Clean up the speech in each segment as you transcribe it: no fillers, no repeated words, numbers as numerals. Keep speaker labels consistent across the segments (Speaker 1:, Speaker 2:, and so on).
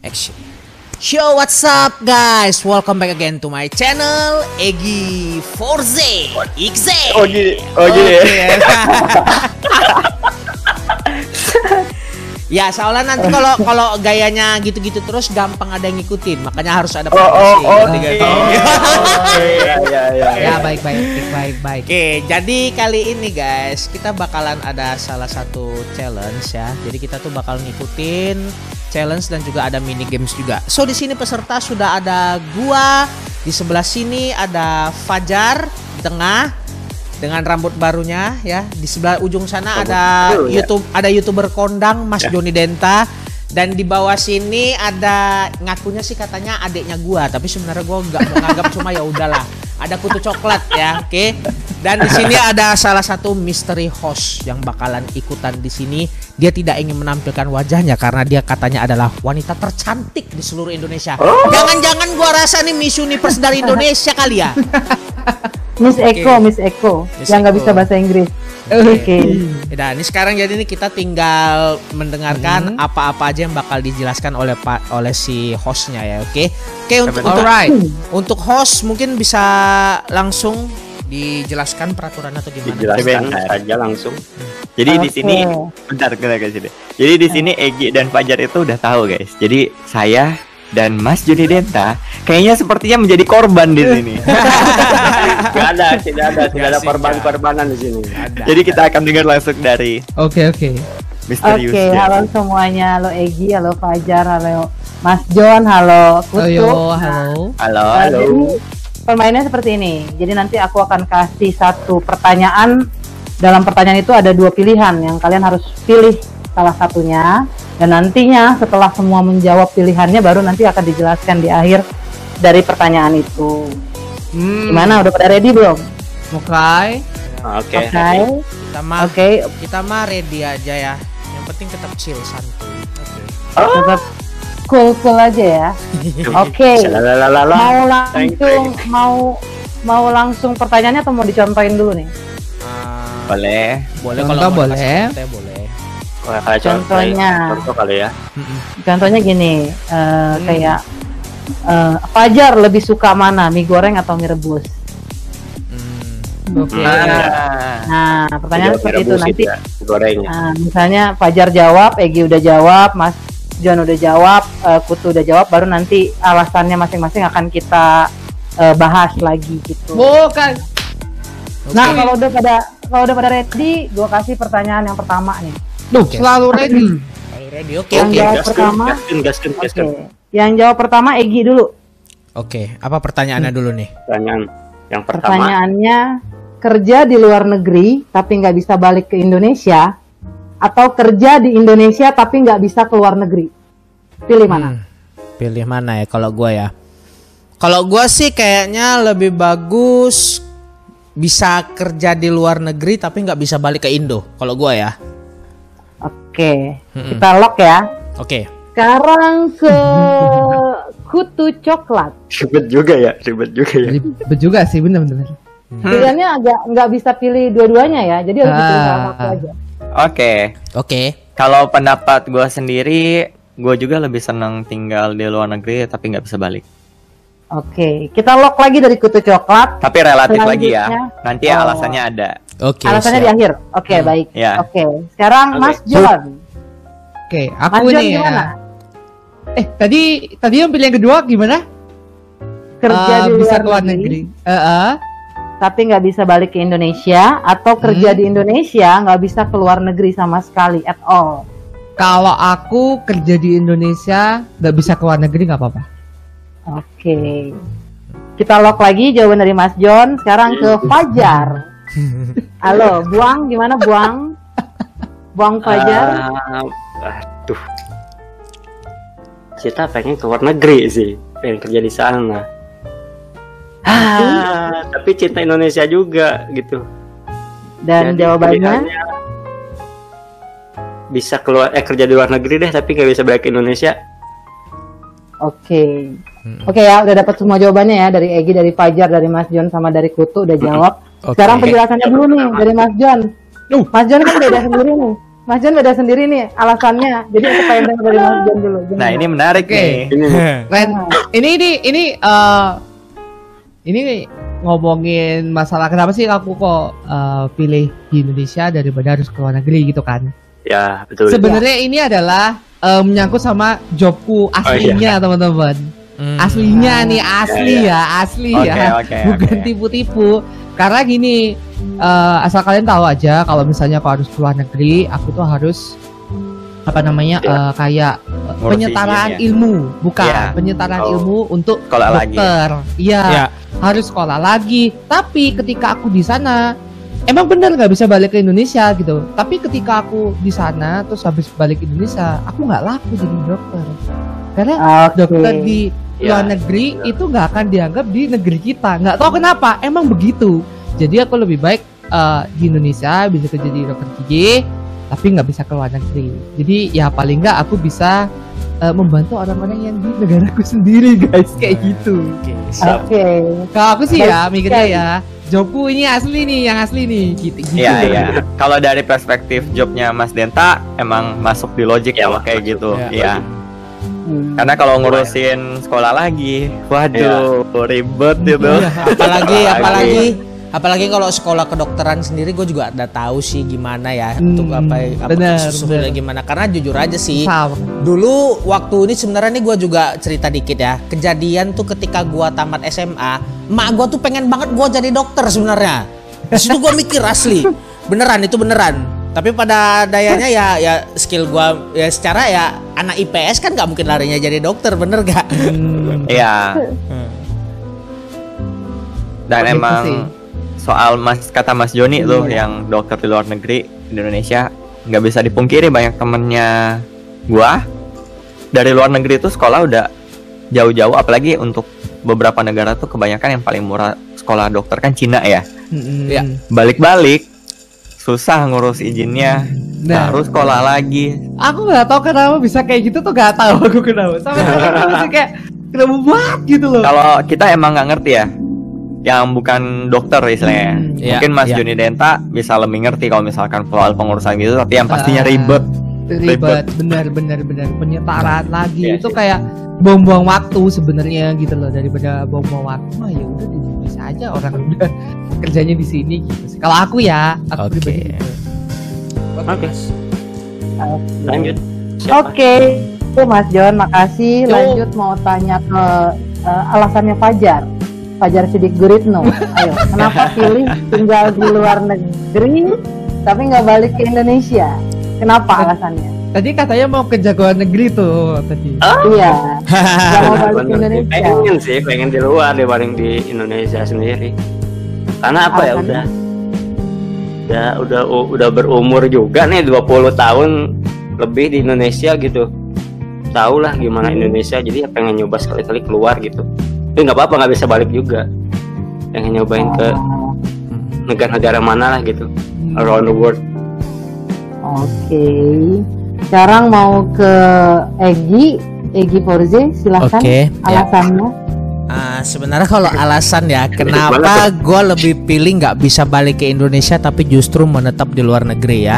Speaker 1: Action. Yo, what's up guys? Welcome back again to my channel Egi Forze XZ.
Speaker 2: Oh gini.
Speaker 1: Ya, soalnya nanti kalau gayanya gitu-gitu terus gampang ada yang ngikutin, makanya harus ada promosi. Ya, baik. Oke, jadi kali ini guys, kita bakalan ada salah satu challenge ya. Jadi kita tuh bakal ngikutin challenge dan juga ada mini games juga. So di sini peserta sudah ada gua, di sebelah sini ada Fajar di tengah dengan rambut barunya ya. Di sebelah ujung sana ada YouTuber kondang Mas Joni Denta, dan di bawah sini ada ngakunya sih katanya adiknya gua, tapi sebenarnya gua nggak mau nganggap, cuma ya udahlah. Ada kutu coklat ya, oke. Dan di sini ada salah satu mystery host yang bakalan ikutan di sini. Dia tidak ingin menampilkan wajahnya karena dia katanya adalah wanita tercantik di seluruh Indonesia. Jangan-jangan gua rasa nih Miss Universe dari Indonesia kali ya.
Speaker 3: Miss Eko yang nggak bisa bahasa Inggris. Oke.
Speaker 1: Nah, ini sekarang jadi ini kita tinggal mendengarkan apa-apa aja yang bakal dijelaskan oleh si hostnya ya, oke. Oke, untuk host mungkin bisa langsung dijelaskan peraturannya atau gimana?
Speaker 2: Dijelaskan aja langsung. Jadi di sini bentar guys. Jadi di sini Egi dan Fajar itu udah tahu guys. Jadi saya dan Mas Joni Denta kayaknya sepertinya menjadi korban di sini. Tidak ada korban-korbanan di sini. Jadi kita akan dengar langsung dari
Speaker 3: Oke, halo semuanya, halo Egi, halo Fajar, halo Mas Jon, halo Kutu.
Speaker 2: Halo.
Speaker 3: Jadi permainannya seperti ini. Jadi nanti aku akan kasih satu pertanyaan. Dalam pertanyaan itu ada dua pilihan yang kalian harus pilih salah satunya. Dan nantinya setelah semua menjawab pilihannya baru nanti akan dijelaskan di akhir dari pertanyaan itu. Gimana, udah pada ready belum?
Speaker 1: Oke. Kita mah ready aja ya. Yang penting tetap chill, santuy.
Speaker 3: Tetap cool aja ya. Oke. Mau langsung pertanyaannya atau mau dicontohin dulu nih?
Speaker 2: Boleh
Speaker 1: kalau boleh.
Speaker 2: Contoh kali ya.
Speaker 3: Contohnya gini, kayak Fajar lebih suka mana, mie goreng atau mie rebus? Oke. Nah, pertanyaan seperti itu nanti. Misalnya Fajar jawab, Egi udah jawab, Mas Jon udah jawab, Kutu udah jawab, baru nanti alasannya masing-masing akan kita bahas lagi gitu.
Speaker 1: Bukan.
Speaker 3: Nah, kalau udah pada ready, gue kasih pertanyaan yang pertama nih.
Speaker 1: Selalu ready. Oke.
Speaker 3: Yang jawab pertama Egi dulu.
Speaker 1: Oke, apa pertanyaannya dulu nih?
Speaker 2: Pertanyaan yang pertama.
Speaker 3: Pertanyaannya, kerja di luar negeri tapi nggak bisa balik ke Indonesia, atau kerja di Indonesia tapi nggak bisa keluar negeri? Pilih mana?
Speaker 1: Pilih mana ya kalau gue ya? Kalau gue sih kayaknya lebih bagus bisa kerja di luar negeri tapi nggak bisa balik ke Indo. Kalau gue ya.
Speaker 3: Oke, kita lock ya.
Speaker 1: Oke.
Speaker 3: Sekarang ke kutu coklat.
Speaker 2: Ribet juga ya.
Speaker 4: Ribet juga sih, bener-bener.
Speaker 3: Pilihannya agak nggak bisa pilih dua-duanya ya, jadi harus pilih salah satu aja.
Speaker 2: Oke. Kalau pendapat gue sendiri, gue juga lebih senang tinggal di luar negeri tapi nggak bisa balik.
Speaker 3: Oke, kita lock lagi dari kutu coklat.
Speaker 2: Tapi relatif lagi ya. Nanti alasannya ada.
Speaker 1: Oke.
Speaker 3: Alasannya di akhir. Oke, baik.
Speaker 2: Ya.
Speaker 3: Oke. Sekarang Mas Jon.
Speaker 4: Oke, aku
Speaker 3: Mas Jon
Speaker 4: nih
Speaker 3: gimana?
Speaker 4: Tadi yang pilihan kedua gimana?
Speaker 3: Kerja di
Speaker 4: bisa
Speaker 3: luar
Speaker 4: keluar negeri.
Speaker 3: Tapi nggak bisa balik ke Indonesia, atau kerja di Indonesia nggak bisa keluar negeri sama sekali at all?
Speaker 4: Kalau aku kerja di Indonesia nggak bisa keluar negeri nggak apa-apa.
Speaker 3: Oke. Kita lock lagi jawaban dari Mas Jon. Sekarang ke Fajar. Halo, Buang, gimana Buang? Buang Fajar.
Speaker 2: Aduh. Kita pengen keluar negeri sih, pengen kerja di sana. Tapi cinta Indonesia juga gitu.
Speaker 3: Dan
Speaker 2: jadi
Speaker 3: jawabannya
Speaker 2: bisa keluar kerja di luar negeri deh, tapi nggak bisa balik ke Indonesia.
Speaker 3: Oke, ya, udah dapat semua jawabannya ya, dari Egi, dari Fajar, dari Mas Jon, sama dari Kutu udah jawab. Sekarang penjelasannya dulu nih dari Mas Jon. Mas Jon kan beda sendiri nih. Mas John beda sendiri nih alasannya. Jadi aku pengen dengar dari Mas John dulu.
Speaker 2: Nah, ini menarik
Speaker 4: Oke.
Speaker 2: nih.
Speaker 4: Ren, ini ngomongin masalah kenapa sih aku kok pilih di Indonesia daripada harus ke luar negeri gitu kan?
Speaker 5: Ya, betul.
Speaker 4: Sebenarnya ini adalah menyangkut sama jobku aslinya teman-teman. Aslinya nih asli ya,
Speaker 2: Oke,
Speaker 4: bukan tipu-tipu. Karena gini, asal kalian tahu aja kalau misalnya aku harus ke luar negeri, aku tuh harus kayak
Speaker 2: Ngurus
Speaker 4: penyetaraan
Speaker 2: izin ya.
Speaker 4: ilmu, bukan
Speaker 2: Iya.
Speaker 4: penyetaraan
Speaker 5: Oh.
Speaker 4: ilmu untuk
Speaker 2: Sekolah lagi.
Speaker 4: dokter. Iya,
Speaker 1: Ya.
Speaker 4: harus sekolah lagi. Tapi ketika aku di sana, emang bener nggak bisa balik ke Indonesia gitu. Tapi ketika aku di sana terus habis balik ke Indonesia, aku nggak laku jadi dokter. Karena dokter di luar
Speaker 5: Ya.
Speaker 4: negeri itu nggak akan dianggap di negeri kita. Nggak tahu kenapa, emang begitu. Jadi aku lebih baik di Indonesia bisa kerja di dokter gigi, tapi nggak bisa ke luar negeri. Jadi ya paling nggak aku bisa membantu orang-orang yang di negaraku sendiri, guys, kayak gitu.
Speaker 3: Oke.
Speaker 4: Kalau aku sih ya
Speaker 3: Baik
Speaker 4: mikirnya
Speaker 3: sekali.
Speaker 4: ya, jobku ini asli nih, yang asli nih, gitu.
Speaker 2: Iya, iya. Kalau dari perspektif jobnya Mas Denta emang masuk di logic
Speaker 5: Ya,
Speaker 2: kalau kayak
Speaker 5: masuk.
Speaker 2: gitu.
Speaker 1: Ya.
Speaker 2: Iya.
Speaker 3: Hmm.
Speaker 2: Karena kalau ngurusin sekolah lagi, waduh, ribet gitu.
Speaker 1: apalagi kalau sekolah kedokteran sendiri gue juga udah tahu sih gimana ya untuk
Speaker 4: benar,
Speaker 1: sebenarnya
Speaker 4: benar.
Speaker 1: gimana, karena jujur aja sih
Speaker 4: Sama.
Speaker 1: dulu waktu ini sebenarnya nih gue juga cerita dikit ya, kejadian tuh ketika gue tamat SMA, emak gue tuh pengen banget gue jadi dokter sebenarnya. Di situ gue mikir asli beneran, itu beneran. Tapi pada dayanya ya skill gue ya secara ya anak IPS kan nggak mungkin larinya jadi dokter, bener gak?
Speaker 2: Iya. Dan
Speaker 4: Gitu
Speaker 2: emang
Speaker 4: sih.
Speaker 2: soal kata Mas Joni tuh yang dokter di luar negeri di Indonesia, nggak bisa dipungkiri banyak temennya gua dari luar negeri tuh sekolah udah jauh-jauh, apalagi untuk beberapa negara tuh kebanyakan yang paling murah sekolah dokter kan Cina ya.
Speaker 1: Ya.
Speaker 2: Balik-balik susah ngurus izinnya,
Speaker 4: Nah.
Speaker 2: harus sekolah lagi.
Speaker 4: Aku nggak tahu kenapa bisa kayak gitu tuh, nggak tahu aku kenapa. Sampai sekarang masih kayak kenapa banget gitu loh.
Speaker 2: Kalau kita emang nggak ngerti ya, yang bukan dokter istilahnya.
Speaker 1: Iya,
Speaker 2: Mungkin Mas
Speaker 1: iya.
Speaker 2: Joni Denta bisa lebih ngerti kalau misalkan soal pengurusan gitu, tapi yang pastinya ribet.
Speaker 4: Ribet, benar penyetaraan lagi
Speaker 2: Iya
Speaker 4: itu
Speaker 2: sih.
Speaker 4: kayak buang-buang waktu sebenarnya gitu loh, daripada buang-buang waktu mah ya udah bisa aja orang udah kerjanya di sini gitu sih. Kalau aku ya, aku
Speaker 1: Oke.
Speaker 4: pribadi gitu.
Speaker 5: Oke. Lanjut. Siapa?
Speaker 3: Oke, Mas John, makasih.
Speaker 4: Yo.
Speaker 3: Lanjut mau tanya ke alasannya Fajar Sidik Guritno. Ayo, kenapa pilih tinggal di luar negeri tapi nggak balik ke Indonesia? Kenapa alasannya?
Speaker 4: Tadi katanya mau ke jagoan negeri tuh tadi.
Speaker 3: Iya, nggak mau balik ke
Speaker 5: Bener.
Speaker 3: Indonesia.
Speaker 5: Pengen sih, pengen di luar dibanding di Indonesia sendiri. Karena apa ya,
Speaker 3: Alasannya?
Speaker 5: udah berumur juga nih 20 tahun lebih di Indonesia gitu. Tahu lah gimana Indonesia, jadi ya pengen nyoba sekali-kali keluar gitu. Tapi nggak apa-apa, nggak bisa balik juga. Pengen nyobain ke negara-negara mana lah gitu, around the world.
Speaker 3: Oke. Sekarang mau ke Egi Forze, silahkan.
Speaker 1: Oke, ya.
Speaker 3: Alasannya?
Speaker 1: Sebenarnya kalau alasan ya kenapa gue lebih pilih nggak bisa balik ke Indonesia tapi justru menetap di luar negeri ya,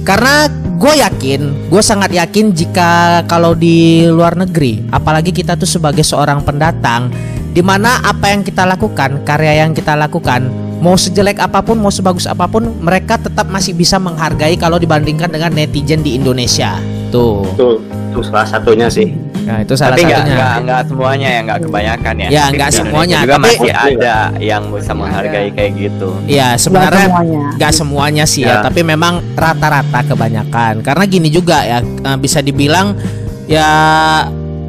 Speaker 1: karena gue sangat yakin jika kalau di luar negeri, apalagi kita tuh sebagai seorang pendatang, dimana apa yang kita lakukan, karya yang kita lakukan, mau sejelek apapun, mau sebagus apapun, mereka tetap masih bisa menghargai kalau dibandingkan dengan netizen di Indonesia tuh.
Speaker 5: Itu salah satunya sih.
Speaker 1: Nah itu salah
Speaker 2: Tapi
Speaker 1: satunya.
Speaker 2: nggak semuanya ya, nggak kebanyakan ya.
Speaker 1: Ya,
Speaker 2: Tapi
Speaker 1: nggak
Speaker 2: di
Speaker 1: semuanya,
Speaker 2: Indonesia juga
Speaker 1: tapi-
Speaker 2: masih ada yang bisa menghargai kayak gitu.
Speaker 1: Iya sebenarnya
Speaker 3: semuanya.
Speaker 1: nggak semuanya sih ya,
Speaker 5: Ya.
Speaker 1: tapi memang rata-rata kebanyakan. Karena gini juga ya, bisa dibilang ya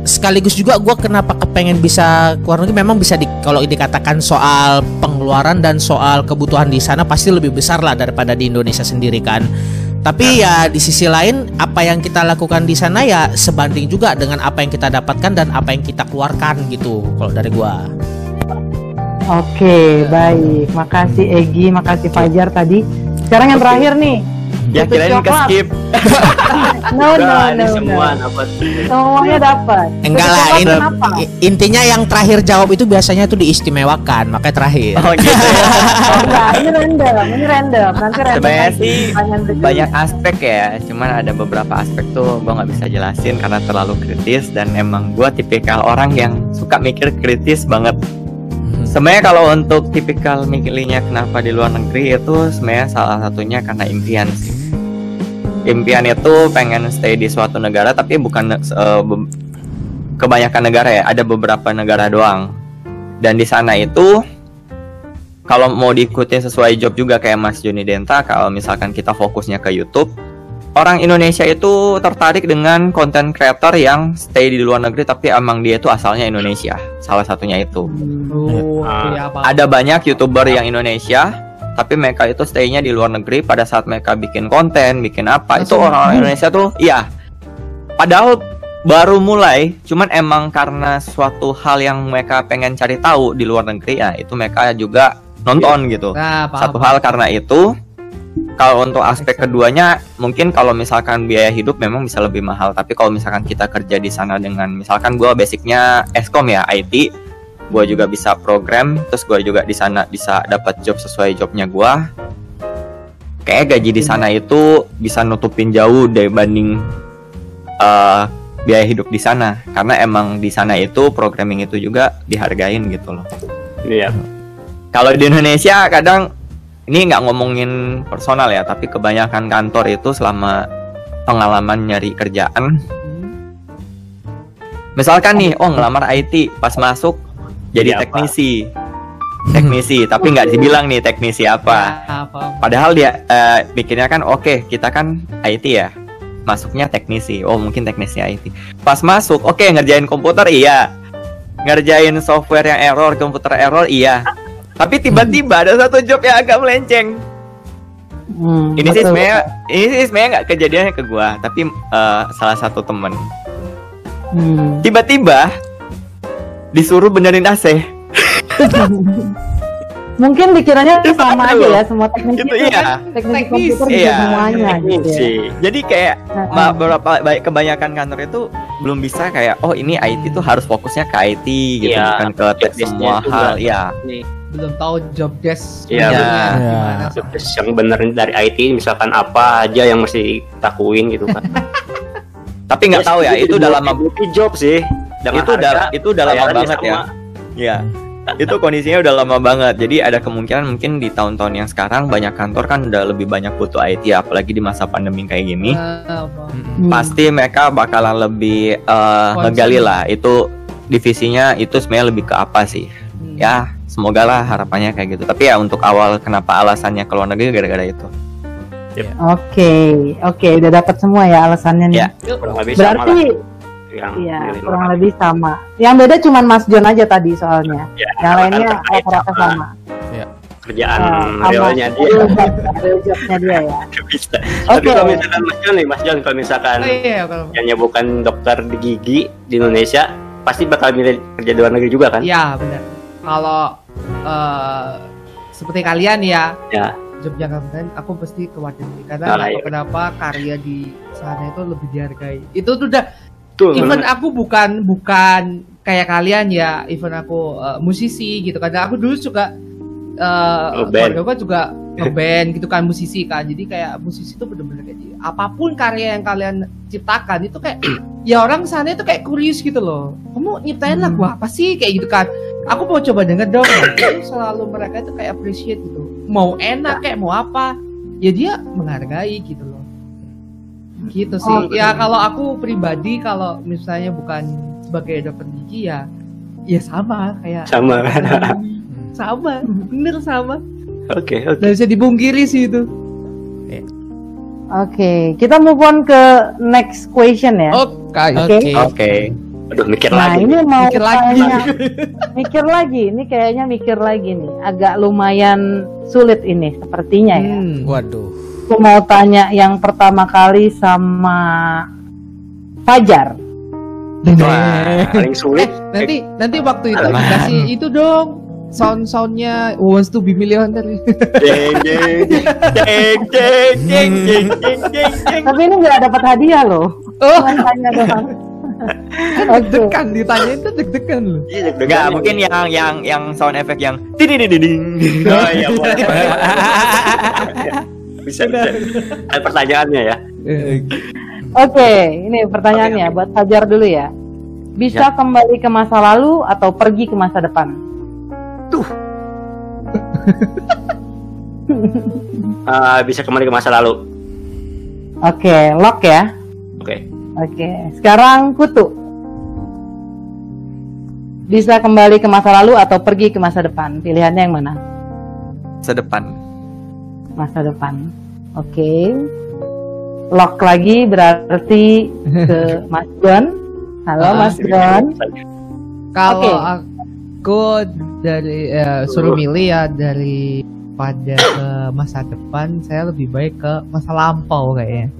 Speaker 1: sekaligus juga gue kenapa kepengen bisa keluar negeri, memang bisa kalau dikatakan soal pengeluaran dan soal kebutuhan di sana pasti lebih besar lah daripada di Indonesia sendiri kan. Tapi ya di sisi lain apa yang kita lakukan di sana ya sebanding juga dengan apa yang kita dapatkan dan apa yang kita keluarkan gitu kalau dari gua.
Speaker 3: Oke, baik. Makasih Egi, makasih Fajar tadi. Sekarang yang terakhir nih,
Speaker 2: Ya kirain ke skip.
Speaker 3: No,
Speaker 5: Ini semua dapat.
Speaker 3: semuanya dapat.
Speaker 1: Enggak lah,
Speaker 3: Putus asa kenapa?
Speaker 1: intinya yang terakhir jawab itu biasanya tuh diistimewakan, makanya terakhir.
Speaker 2: Oh gitu ya.
Speaker 3: Oh, enggak, ini random. Nanti random.
Speaker 2: Sebenarnya
Speaker 3: lagi.
Speaker 2: sih
Speaker 3: Pertanyaan berikutnya.
Speaker 2: banyak aspek ya, cuman ada beberapa aspek tuh gue nggak bisa jelasin karena terlalu kritis dan emang gue tipikal orang yang suka mikir kritis banget. Sebenarnya kalau untuk tipikal mikirnya kenapa di luar negeri itu sebenarnya salah satunya karena impian sih. Impian itu pengen stay di suatu negara tapi bukan kebanyakan negara ya, ada beberapa negara doang. Dan di sana itu kalau mau diikutin sesuai job juga kayak Mas Joni Denta, kalau misalkan kita fokusnya ke YouTube, orang Indonesia itu tertarik dengan content creator yang stay di luar negeri tapi emang dia itu asalnya Indonesia. Salah satunya itu.
Speaker 4: Oh, iya, apa?
Speaker 2: Ada banyak YouTuber yang Indonesia tapi mereka itu stay-nya di luar negeri. Pada saat mereka bikin konten, bikin apa, itu orang-orang Indonesia tuh iya. Padahal baru mulai, cuman emang karena suatu hal yang mereka pengen cari tahu di luar negeri, ya itu mereka juga nonton gitu.
Speaker 4: Nah, paham.
Speaker 2: Satu hal karena itu. Kalau untuk aspek keduanya, mungkin kalau misalkan biaya hidup memang bisa lebih mahal. Tapi kalau misalkan kita kerja di sana dengan, misalkan gue basicnya Eskom ya, IT, gue juga bisa program, terus gue juga di sana bisa dapat job sesuai jobnya gue. Kayak gaji di sana itu bisa nutupin jauh dibanding biaya hidup di sana, karena emang di sana itu programming itu juga dihargain gitu loh.
Speaker 5: Iya.
Speaker 2: Kalau di Indonesia kadang ini nggak ngomongin personal ya, tapi kebanyakan kantor itu selama pengalaman nyari kerjaan, misalkan nih, ngelamar IT, pas masuk jadi
Speaker 5: Jadi apa?
Speaker 2: teknisi, tapi nggak dibilang nih teknisi apa.
Speaker 4: Nah, paham.
Speaker 2: Padahal dia pikirnya kan oke, kita kan IT ya, masuknya teknisi. Oh mungkin teknisi IT. Pas masuk, oke, ngerjain komputer iya, ngerjain software yang error, komputer error iya. Tapi tiba-tiba ada satu job yang agak melenceng. Ini sih sebenarnya nggak kejadiannya ke gua, tapi salah satu temen. Tiba-tiba disuruh benerin AC.
Speaker 3: Mungkin dikiranya
Speaker 2: Itu
Speaker 3: sama
Speaker 2: apa
Speaker 3: aja
Speaker 2: tuh?
Speaker 3: ya, semua teknisi
Speaker 2: Itu
Speaker 3: itu
Speaker 2: iya.
Speaker 3: kan teknisi komputer bisa
Speaker 2: Iya.
Speaker 3: semuanya gitu ya.
Speaker 5: Sih.
Speaker 2: Jadi kayak beberapa kebanyakan kantor itu belum bisa kayak ini IT tuh harus fokusnya ke IT gitu,
Speaker 5: Iya,
Speaker 2: bukan ke
Speaker 5: job desk-nya
Speaker 2: semua
Speaker 5: itu
Speaker 2: hal
Speaker 5: nggak-
Speaker 2: ya.
Speaker 5: Nih,
Speaker 4: Belum tahu job desk
Speaker 5: Iya,
Speaker 4: sebenarnya
Speaker 2: benar.
Speaker 4: gimana.
Speaker 5: job desk yang bener dari IT, misalkan apa aja yang mesti ditakuin gitu kan.
Speaker 2: Tapi nggak tahu ya, itu udah lama,
Speaker 5: job sih. Dengan
Speaker 2: itu udah lama
Speaker 5: bayarannya
Speaker 2: banget ya.
Speaker 5: sama.
Speaker 2: Iya. Itu kondisinya udah lama banget. Jadi ada kemungkinan mungkin di tahun-tahun yang sekarang banyak kantor kan udah lebih banyak butuh IT, apalagi di masa pandemi kayak gini. Pasti mereka bakalan lebih ngegali lah itu divisinya itu sebenarnya lebih ke apa sih. Ya, semoga lah harapannya kayak gitu. Tapi ya untuk awal kenapa alasannya ke luar negeri gara-gara itu.
Speaker 3: Oke, udah dapat semua ya alasannya nih.
Speaker 2: Ya.
Speaker 5: Kurang lebih sama
Speaker 3: Berarti
Speaker 5: lah. Yang
Speaker 3: iya,
Speaker 5: dari
Speaker 3: kurang
Speaker 5: luar.
Speaker 3: lebih sama. Yang beda cuman Mas John aja tadi soalnya.
Speaker 5: Ya,
Speaker 3: Yang
Speaker 5: karena
Speaker 3: lainnya
Speaker 5: kan terkait
Speaker 3: rata-rata sama.
Speaker 5: kerjaan
Speaker 3: Sama
Speaker 5: realnya dia.
Speaker 3: real jobnya dia ya.
Speaker 5: Bisa. Tapi
Speaker 3: Oke.
Speaker 5: kalau misalkan Mas John, kalau misalkan
Speaker 4: Iya, kalau
Speaker 5: yang bukan dokter di gigi di Indonesia, pasti bakal milih kerja di luar negeri juga kan?
Speaker 4: iya benar. Kalau seperti kalian ya,
Speaker 5: Ya.
Speaker 4: job jangka panjang aku pasti ke luar negeri karena
Speaker 5: Nah,
Speaker 4: nggak
Speaker 5: iya.
Speaker 4: tahu kenapa karya di sana itu lebih dihargai. Itu tuh udah
Speaker 5: Tuh.
Speaker 4: even aku bukan kayak kalian ya, even aku musisi gitu. Karena aku dulu suka
Speaker 5: Ngeband.
Speaker 4: keluarga gue juga ngeband gitu kan, musisi kan. Jadi kayak musisi itu bener-bener kayak gitu. Apapun karya yang kalian ciptakan itu kayak ya orang sana itu kayak curious gitu loh. Kamu nyiptain lagu apa sih kayak gitu kan? Aku mau coba denger dong. Itu selalu mereka itu kayak appreciate gitu. Mau enak kayak mau apa, ya dia menghargai gitu loh. Gitu sih. Ya kalau aku pribadi kalau misalnya bukan sebagai dokter gigi ya sama kayak
Speaker 5: Sama.
Speaker 4: sama, bener sama.
Speaker 5: Oke.
Speaker 4: Nggak bisa dipungkiri sih itu.
Speaker 3: Oke, kita move on ke next question ya.
Speaker 4: Oke.
Speaker 2: Oke.
Speaker 5: Aduh, mikir
Speaker 3: Nah,
Speaker 5: lagi.
Speaker 3: ini mau
Speaker 4: Mikir lagi.
Speaker 3: tanya- Ini kayaknya mikir lagi nih. Agak lumayan sulit ini sepertinya ya.
Speaker 1: Waduh.
Speaker 3: Aku mau tanya yang pertama kali sama Fajar.
Speaker 5: Wah, paling sulit.
Speaker 4: Nanti waktu itu
Speaker 2: Alah.
Speaker 4: dikasih itu dong. soundnya wants to be millionaire.
Speaker 2: Jeng jeng jeng jeng jeng jeng jeng jeng jeng.
Speaker 3: Tapi ini nggak dapat hadiah loh.
Speaker 4: Oh,
Speaker 3: Cuma tanya doang. Oke.
Speaker 4: deg-degan ditanyain tuh deg-degan loh.
Speaker 5: Iya,
Speaker 2: Enggak, mungkin yang sound effect yang ding ding ding ding.
Speaker 5: Oh iya boleh. Bisa. Ada pertanyaannya ya.
Speaker 3: Oke, ini pertanyaannya buat Fajar dulu ya. Bisa kembali ke masa lalu atau pergi ke masa depan?
Speaker 5: Bisa kembali ke masa lalu.
Speaker 3: Oke, lock ya.
Speaker 5: Oke.
Speaker 3: Oke, sekarang Kutu. Bisa kembali ke masa lalu atau pergi ke masa depan? Pilihannya yang mana?
Speaker 2: Sedepan.
Speaker 3: Masa depan. Oke. Lock lagi berarti ke Mas Gon. Halo Mas Gon.
Speaker 4: Kalau
Speaker 3: Oke.
Speaker 4: aku dari suruh milih ya dari pada ke masa depan, saya lebih baik ke masa lampau kayaknya.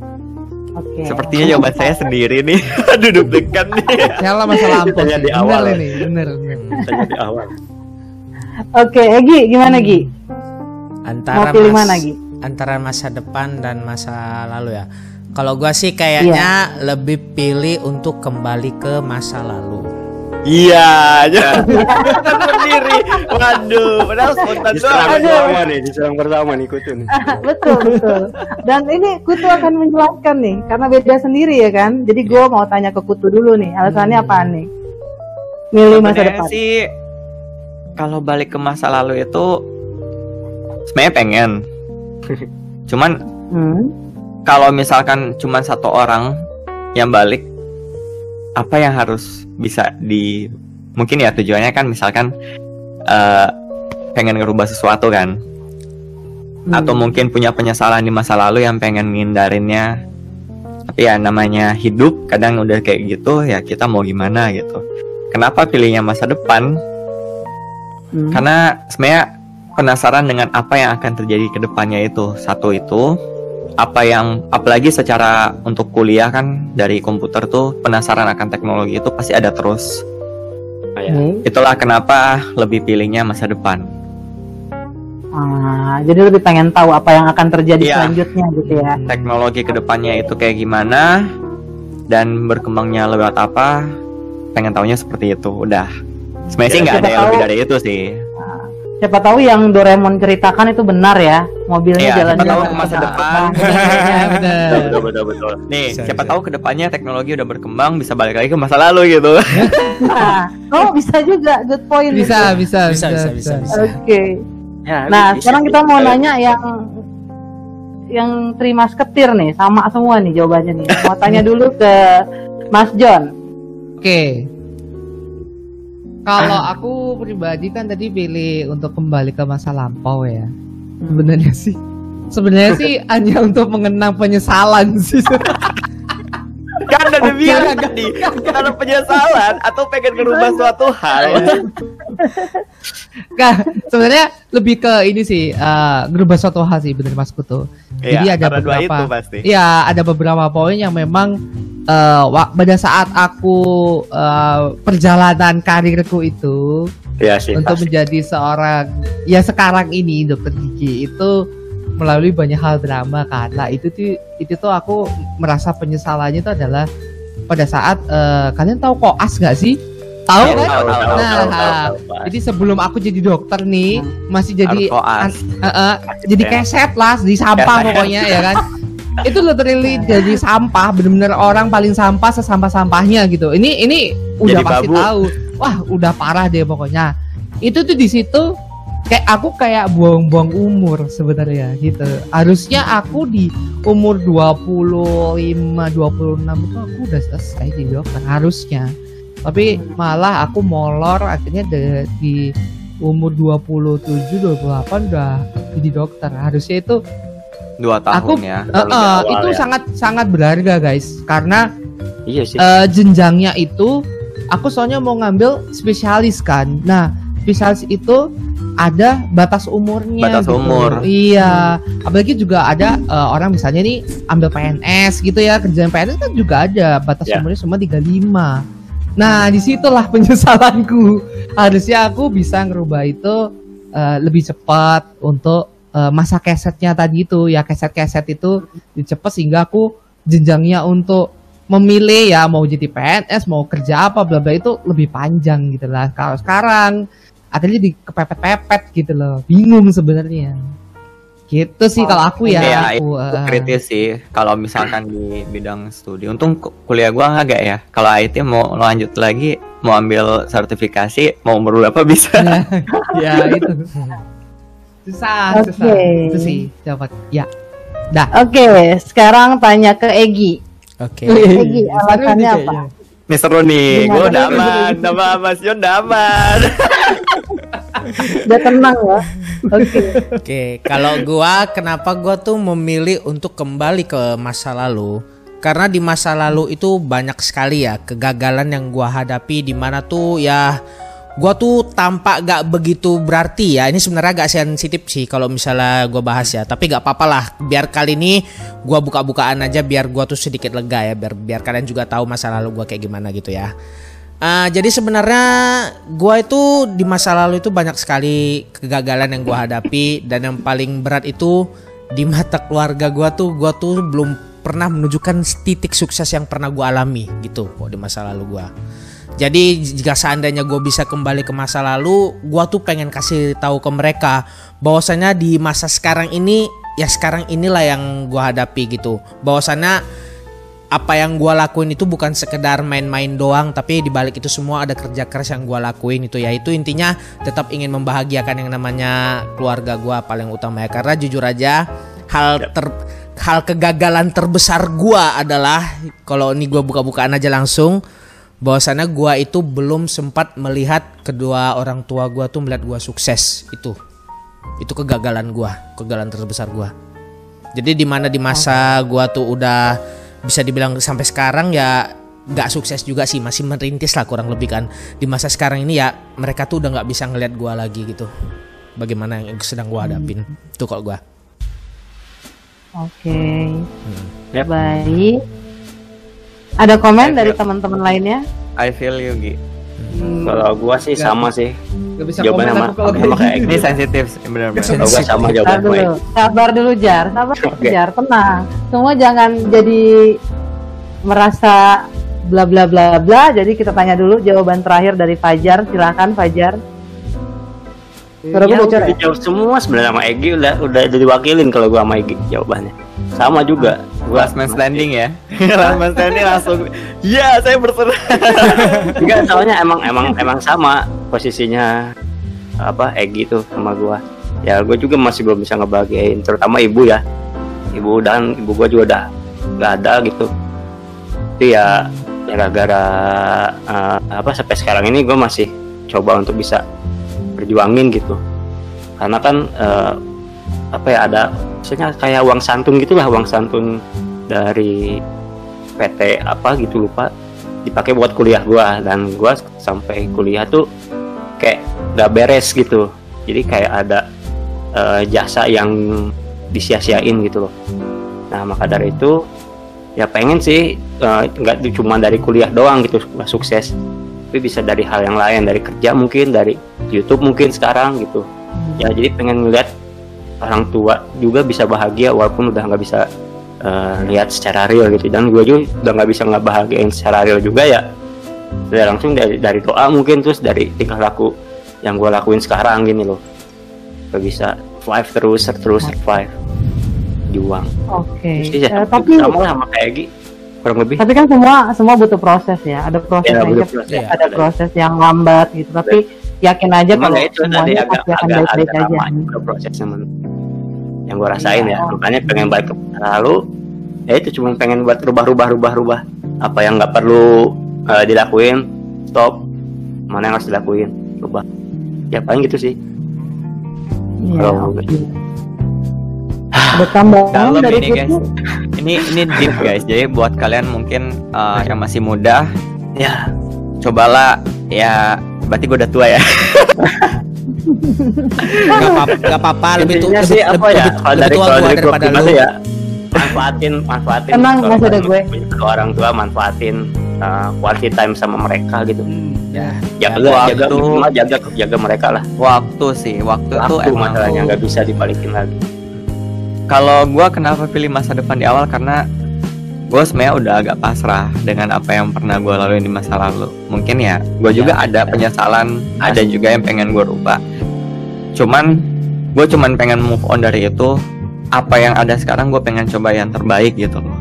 Speaker 3: Oke.
Speaker 2: Sepertinya jawaban saya sendiri nih. Aduh deg-degan nih.
Speaker 4: Saya lah masa lampau
Speaker 5: Ditanya
Speaker 4: sih.
Speaker 5: di awal
Speaker 4: Bener
Speaker 5: ya.
Speaker 4: ini, bener.
Speaker 5: Tanya di awal.
Speaker 3: Oke, Egi gimana Gi?
Speaker 1: Antara
Speaker 3: Mau pilih mana, Gi?
Speaker 1: antara masa depan dan masa lalu ya. Kalau gua sih kayaknya lebih pilih untuk kembali ke masa lalu.
Speaker 2: Iya, jawaban sendiri. Waduh, padahal spontan
Speaker 5: Diserang
Speaker 2: doang.
Speaker 5: pertama nih Kutu nih.
Speaker 3: Betul. Dan ini Kutu akan menjelaskan nih, karena beda sendiri ya kan. Jadi gue mau tanya ke Kutu dulu nih, alasannya apa nih? Milih masa
Speaker 2: Sebenarnya
Speaker 3: depan.
Speaker 2: sih kalau balik ke masa lalu itu sebenarnya pengen. Cuman kalau misalkan cuman satu orang yang balik, apa yang harus bisa mungkin ya tujuannya kan misalkan pengen ngerubah sesuatu kan, atau mungkin punya penyesalan di masa lalu yang pengen ngindarinnya. Tapi ya namanya hidup kadang udah kayak gitu ya, kita mau gimana gitu. Kenapa pilihnya masa depan? Karena sebenarnya penasaran dengan apa yang akan terjadi ke depannya itu. Satu itu apalagi secara untuk kuliah kan dari komputer tuh penasaran akan teknologi itu pasti ada terus. Itulah kenapa lebih pilihnya masa depan.
Speaker 3: Jadi lebih pengen tahu apa yang akan terjadi
Speaker 2: Iya.
Speaker 3: selanjutnya gitu ya.
Speaker 2: Teknologi ke depannya itu kayak gimana dan berkembangnya lewat apa, pengen taunya seperti itu. Udah. Sebenarnya sih nggak ada
Speaker 3: siapa
Speaker 2: yang lebih
Speaker 3: tahu-
Speaker 2: dari itu sih.
Speaker 3: Siapa tahu yang Doraemon ceritakan itu benar ya, mobilnya
Speaker 2: Iya, siapa
Speaker 3: jalan-jalan
Speaker 2: tahu ke masa depan.
Speaker 4: Bener.
Speaker 5: Betul.
Speaker 2: Nih,
Speaker 1: Bisa,
Speaker 2: siapa
Speaker 1: bisa.
Speaker 2: tahu ke depannya teknologi udah berkembang bisa balik lagi ke masa lalu gitu.
Speaker 3: Nah, bisa juga, good point.
Speaker 4: Bisa.
Speaker 1: Bisa.
Speaker 3: Oke.
Speaker 5: Ya,
Speaker 3: Nah,
Speaker 5: bisa.
Speaker 3: sekarang kita mau nanya yang terima seketir nih, sama semua nih jawabannya nih. Mau tanya dulu ke Mas John.
Speaker 4: Oke. Kalau aku pribadi kan tadi pilih untuk kembali ke masa lampau ya. Sebenarnya sih hanya untuk mengenang penyesalan sih.
Speaker 2: Kan udah bilang tadi, karena penyesalan atau pengen ngerubah suatu hal.
Speaker 4: Kan sebenarnya lebih ke ini sih, ngerubah suatu hal sih, bener Mas Kutu. Jadi
Speaker 2: Iya,
Speaker 4: ada
Speaker 2: karena dua
Speaker 4: beberapa,
Speaker 2: itu pasti.
Speaker 4: ya ada beberapa poin yang memang pada saat aku perjalanan karirku itu
Speaker 5: Ya sih.
Speaker 4: untuk
Speaker 5: pasti.
Speaker 4: menjadi seorang ya sekarang ini dokter gigi itu melalui banyak hal drama kan. Nah itu tuh aku merasa penyesalannya itu adalah pada saat kalian tahu koas nggak sih? Tahu
Speaker 2: Iya,
Speaker 4: kan?
Speaker 2: tahu,
Speaker 4: Nah, jadi sebelum aku jadi dokter nih masih jadi
Speaker 2: Harus koas.
Speaker 4: jadi keset lah di sampah
Speaker 2: Keset.
Speaker 4: pokoknya ya kan. Itu literally jadi sampah, bener-bener orang paling sampah sesampah-sampahnya gitu. Ini udah
Speaker 2: Jadi
Speaker 4: pasti
Speaker 2: babu.
Speaker 4: tahu. Wah, udah parah deh pokoknya. Itu tuh di situ aku kayak buang-buang umur sebenarnya gitu. Harusnya aku di umur 25, 26 itu aku udah selesai jadi dokter harusnya. Tapi malah aku molor akhirnya di umur 27, 28 udah jadi dokter. Harusnya itu
Speaker 2: 2 tahun
Speaker 4: Aku-
Speaker 2: ya.
Speaker 5: awal
Speaker 4: itu
Speaker 5: ya.
Speaker 4: sangat berharga guys, karena
Speaker 5: Iya sih.
Speaker 4: jenjangnya itu aku soalnya mau ngambil spesialis kan. Nah, spesialis itu ada batas umurnya.
Speaker 2: Batas
Speaker 4: gitu.
Speaker 2: umur.
Speaker 4: Iya, apalagi juga ada orang misalnya nih ambil PNS gitu ya, kerjaan PNS kan juga ada batas
Speaker 5: Ya.
Speaker 4: umurnya cuma 35. Nah, disitulah penyesalanku. Harusnya aku bisa ngerubah itu lebih cepat untuk masa kesetnya tadi itu. Ya keset-keset itu dicepat sehingga aku jenjangnya untuk memilih ya mau jadi PNS, mau kerja apa bla bla itu lebih panjang gitu lah. Kalau sekarang akhirnya dikepepet-pepet gitu loh. Bingung sebenarnya. Gitu sih kalau aku ya.
Speaker 2: Iya,
Speaker 4: Aku,
Speaker 2: itu kritis sih kalau misalkan di bidang studi. Untung kuliah gua agak ya. Kalau IT mau lanjut lagi, mau ambil sertifikasi, mau merubah apa bisa.
Speaker 4: Ya itu. Susah.
Speaker 3: Oke.
Speaker 4: Itu sih dapat. Ya. Dah.
Speaker 3: Oke, sekarang tanya ke Egi.
Speaker 1: Oke.
Speaker 3: Egi, alasannya apa?
Speaker 2: Ini seru nih,
Speaker 3: Gimana
Speaker 2: gua udah
Speaker 3: nih?
Speaker 2: aman, sama Mas Yon udah aman.
Speaker 3: Udah tenang ya. Oke.
Speaker 1: Oke, kalau kenapa gua tuh memilih untuk kembali ke masa lalu? Karena di masa lalu itu banyak sekali ya kegagalan yang gua hadapi, di mana tuh ya gua tuh tampak gak begitu berarti ya. Ini sebenarnya agak sensitif sih kalau misalnya gua bahas ya. Tapi gak apa-apa lah. Biar kali ini gua buka-bukaan aja biar gua tuh sedikit lega ya. Biar kalian juga tahu masa lalu gua kayak gimana gitu ya. Jadi sebenarnya gua itu di masa lalu itu banyak sekali kegagalan yang gua hadapi, dan yang paling berat itu di mata keluarga gua tuh belum pernah menunjukkan titik sukses yang pernah gua alami gitu kok di masa lalu gua. Jadi jika seandainya gue bisa kembali ke masa lalu, gue tuh pengen kasih tahu ke mereka bahwasanya di masa sekarang ini, ya sekarang inilah yang gue hadapi gitu. Bahwasanya apa yang gue lakuin itu bukan sekedar main-main doang, tapi di balik itu semua ada kerja keras yang gue lakuin itu. Yaitu intinya tetap ingin membahagiakan yang namanya keluarga gue paling utama ya. Karena jujur aja hal kegagalan terbesar gue adalah, kalau ini gue buka-bukaan aja langsung, bahwasannya gua itu belum sempat melihat kedua orang tua gua tuh melihat gua sukses. Itu kegagalan terbesar gua. Jadi di mana di masa gua tuh udah bisa dibilang sampai sekarang ya nggak sukses juga sih, masih merintis lah kurang lebih kan. Di masa sekarang ini ya mereka tuh udah nggak bisa ngelihat gua lagi gitu. Bagaimana yang sedang gua hadapin. Tuh kalau gua.
Speaker 3: Oke.
Speaker 5: Yep.
Speaker 3: Baik. Ada komen dari teman-teman lainnya?
Speaker 2: I feel you, Gi.
Speaker 5: Kalau gua sih sama sih.
Speaker 4: Gak bisa
Speaker 5: Jawabannya
Speaker 4: komen
Speaker 5: sama,
Speaker 4: aku kalau
Speaker 5: sama
Speaker 4: kayak
Speaker 5: kayak
Speaker 2: Ini
Speaker 5: gitu.
Speaker 2: sensitif, benar-benar.
Speaker 5: Kalau gua sama jawaban
Speaker 3: Sabar
Speaker 5: gue.
Speaker 3: dulu, sabar dulu Jar,
Speaker 5: Oke.
Speaker 3: Jar, tenang. Semua jangan jadi merasa bla bla bla bla. Jadi kita tanya dulu jawaban terakhir dari Fajar. Silakan Fajar. Suara gue
Speaker 5: Ya,
Speaker 3: bocor
Speaker 5: udah
Speaker 3: ya?
Speaker 5: dijawab semua sebenarnya sama Egi, udah diwakilin kalau gua sama Egi jawabannya. Sama juga. Gua
Speaker 2: Last man standing ya. Last man standing langsung. Ya, saya berserah.
Speaker 5: Enggak, soalnya emang sama posisinya apa Egi tuh sama gua. Ya gua juga masih belum bisa ngebahagiain, terutama ibu ya. Ibu gua juga udah nggak ada gitu. Itu ya gara-gara apa sampai sekarang ini gua masih coba untuk bisa berjuangin gitu. Karena kan apa ya, ada misalnya kayak uang santun gitulah, uang santun dari PT apa gitu lupa, dipakai buat kuliah gua, dan gua sampai kuliah tuh kayak gak beres gitu. Jadi kayak ada jasa yang disia-siain gitu loh. Nah maka dari itu ya pengen sih nggak cuma dari kuliah doang gitu sukses, tapi bisa dari hal yang lain, dari kerja mungkin, dari YouTube mungkin sekarang gitu ya. Jadi pengen ngeliat orang tua juga bisa bahagia walaupun udah nggak bisa lihat secara real gitu, dan gue juga udah nggak bisa ngebahagiain secara real juga ya. Udah langsung dari doa mungkin, terus dari tingkah laku yang gue lakuin sekarang gini loh, gak bisa survive survive juang.
Speaker 3: Oke.
Speaker 5: Terus ya,
Speaker 3: Tapi
Speaker 5: sama lah sama kayak Egi kurang lebih.
Speaker 3: tapi kan semua butuh proses ya. Ada proses
Speaker 5: Ya,
Speaker 3: yang
Speaker 5: butuh
Speaker 3: cepat,
Speaker 5: proses.
Speaker 3: ada proses yang lambat gitu. Tapi yakin aja
Speaker 5: Cuman
Speaker 3: kalau
Speaker 5: ya itu tadi
Speaker 3: semuanya pasti akan baik-baik aja.
Speaker 5: lama juga prosesnya yang gue rasain
Speaker 3: Iya.
Speaker 5: ya. Makanya pengen balik ke masa lalu ya, itu cuma pengen buat rubah apa yang nggak perlu dilakuin, stop, mana yang harus dilakuin, rubah ya, paling gitu sih.
Speaker 3: Iya.
Speaker 5: Kalau
Speaker 3: Oke. Ada tambahan
Speaker 2: Dalam
Speaker 3: dari
Speaker 2: ini, guys.
Speaker 3: Putri?
Speaker 2: Ini deep guys. Jadi buat kalian mungkin yang masih muda,
Speaker 5: ya
Speaker 2: cobalah ya. Berarti gue udah tua ya.
Speaker 1: Gak apa-apa lebih tua
Speaker 5: intinya sih apa ya, kalau dari
Speaker 1: tua gua
Speaker 5: gua
Speaker 1: daripada lu.
Speaker 5: pribadi ya, manfaatin
Speaker 3: Tenang,
Speaker 5: kalau
Speaker 3: masih ada
Speaker 5: kalian
Speaker 3: gue.
Speaker 5: punya kedua orang tua, manfaatin quality time sama mereka gitu.
Speaker 1: Ya.
Speaker 5: Jaga mereka lah.
Speaker 2: Waktu sih, waktu itu emang
Speaker 5: masalahnya nggak bisa dibalikin lagi.
Speaker 2: kalau gua kenapa pilih masa depan di awal karena gue sebenarnya udah agak pasrah dengan apa yang pernah gue lalui di masa lalu. Mungkin ya gue juga ada penyesalan, ada juga yang pengen gue rubah. Gue cuman pengen move on dari itu. Apa yang ada sekarang gue pengen coba yang terbaik gitu loh.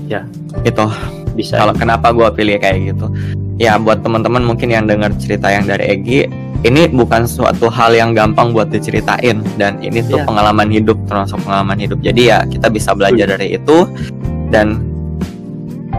Speaker 5: Ya,
Speaker 2: itu
Speaker 5: bisa.
Speaker 2: Kalau kenapa gue pilih kayak gitu? Ya buat teman-teman mungkin yang dengar cerita yang dari Egi, ini bukan suatu hal yang gampang buat diceritain, dan ini tuh pengalaman hidup, termasuk pengalaman hidup. Jadi ya kita bisa belajar dari itu. Dan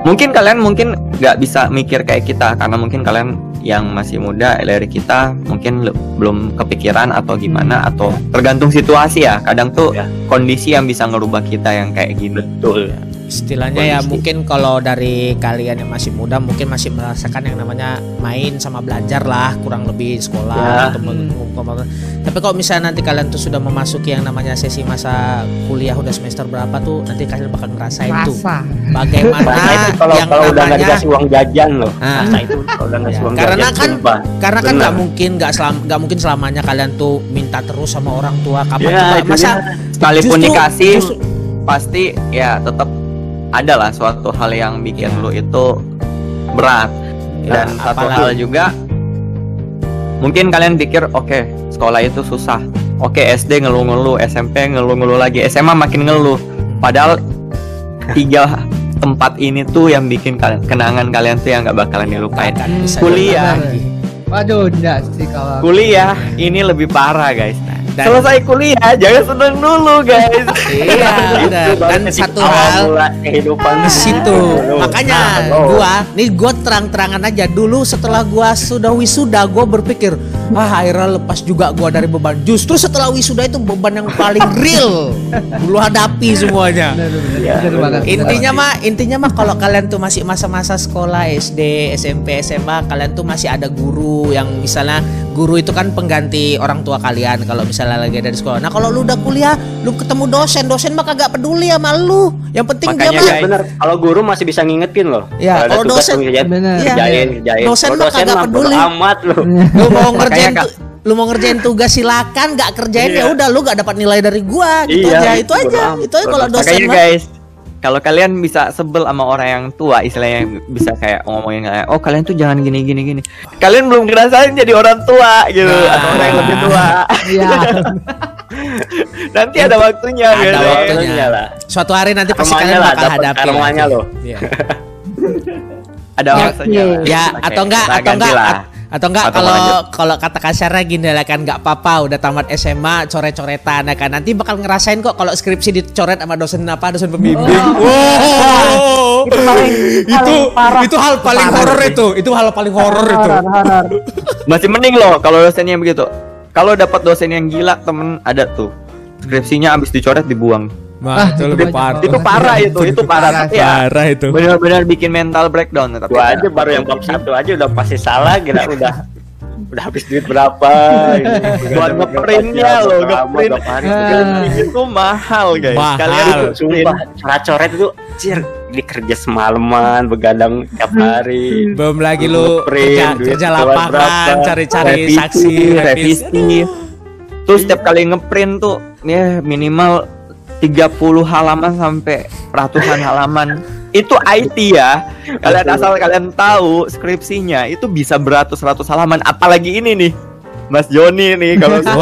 Speaker 2: mungkin kalian nggak bisa mikir kayak kita karena mungkin kalian yang masih muda dari kita mungkin belum kepikiran atau gimana, atau tergantung situasi ya. Kadang tuh kondisi yang bisa ngerubah kita yang kayak gini.
Speaker 5: Betul.
Speaker 1: Istilahnya ya mungkin kalau dari kalian yang masih muda mungkin masih merasakan yang namanya main sama belajar lah, kurang lebih sekolah tapi kalau misalnya nanti kalian tuh sudah memasuki yang namanya sesi masa kuliah udah semester berapa tuh, nanti kalian bakal ngerasain tuh bagaimana
Speaker 5: kalau
Speaker 1: yang
Speaker 5: udah nggak
Speaker 1: namanya
Speaker 5: dikasih uang jajan loh. Nah itu kalau udah ngasih uang
Speaker 1: karena
Speaker 5: jajan
Speaker 1: kan nggak mungkin selamanya kalian tuh minta terus sama orang tua. Kapan coba masa
Speaker 2: sekalipun dikasih pasti ya tetap ada lah suatu hal yang bikin lu itu berat. Dan satu hal juga mungkin kalian pikir oke, sekolah itu susah, oke, SD ngeluh-ngeluh, SMP ngeluh-ngeluh lagi, SMA makin ngeluh. Padahal 3 tempat ini tuh yang bikin kenangan kalian tuh yang nggak bakalan dilupain. Kuliah,
Speaker 4: waduh, enggak sih kalau
Speaker 2: kuliah ini lebih parah guys. Selesai kuliah jangan seneng dulu guys.
Speaker 1: Iya, dan satu hal
Speaker 5: kehidupan
Speaker 1: di situ. Makanya gua terang-terangan aja dulu setelah gua sudah wisuda, gua berpikir akhirnya lepas juga gua dari beban. Justru setelah wisuda itu beban yang paling real lu hadapi semuanya. Intinya mah kalau kalian tuh masih masa-masa sekolah SD, SMP, SMA, kalian tuh masih ada guru yang misalnya guru itu kan pengganti orang tua kalian kalau misalnya lagi ada di sekolah. Nah kalau lu udah kuliah, lu ketemu dosen mah kagak peduli sama lu. Yang penting
Speaker 5: makanya
Speaker 1: dia mah
Speaker 5: bener, kalau guru masih bisa ngingetin loh.
Speaker 1: Ya, kalau dosen
Speaker 5: kerjain.
Speaker 1: Dosen mah kagak peduli
Speaker 5: amat lu.
Speaker 1: Lu mau ngerjain tugas silakan, nggak kerjain ya udah lu nggak dapat nilai dari gua gitu aja. Itu aja kalau dosen
Speaker 2: mah. Guys, kalau kalian bisa sebel sama orang yang tua, istilahnya bisa kayak ngomongin kayak, oh kalian tuh jangan gini. Kalian belum ngerasain jadi orang tua gitu, atau orang yang lebih tua. Iya. Nanti ada waktunya.
Speaker 1: Ada waktunya lah. Suatu hari nanti pasti kalian bakal hadapi.
Speaker 5: Karmanya loh.
Speaker 2: Ada waktunya.
Speaker 1: Ya, atau enggak kalau kata kasarnya gini lah kan, nggak apa-apa udah tamat SMA coret-coretan ya kan, nanti bakal ngerasain kok kalau skripsi dicoret sama dosen pembimbing. Itu hal paling horor itu hal paling horor itu.
Speaker 2: Masih mending loh kalau dosennya begitu. Kalau dapat dosen yang gila, temen ada tuh skripsinya abis dicoret dibuang.
Speaker 1: Itu lebih parah.
Speaker 2: Itu parah itu parah
Speaker 1: itu.
Speaker 2: Benar-benar bikin mental breakdown. Tapi
Speaker 5: gua aja baru yang bab 1 aja udah pasti salah, udah habis duit berapa
Speaker 2: buat ngeprintnya loh, ngeprint itu mahal guys.
Speaker 5: Kalian sumpah coret itu dikerja semalaman, begadang tiap hari.
Speaker 1: Belum lagi lu kerja lapangan, cari-cari saksi, revisi.
Speaker 2: Terus setiap kali ngeprint tuh ya minimal 30 halaman sampai ratusan halaman. Itu IT ya. Kalian tahu skripsinya itu bisa beratus-ratus halaman. Apalagi ini nih, Mas Joni nih kalau
Speaker 4: jangan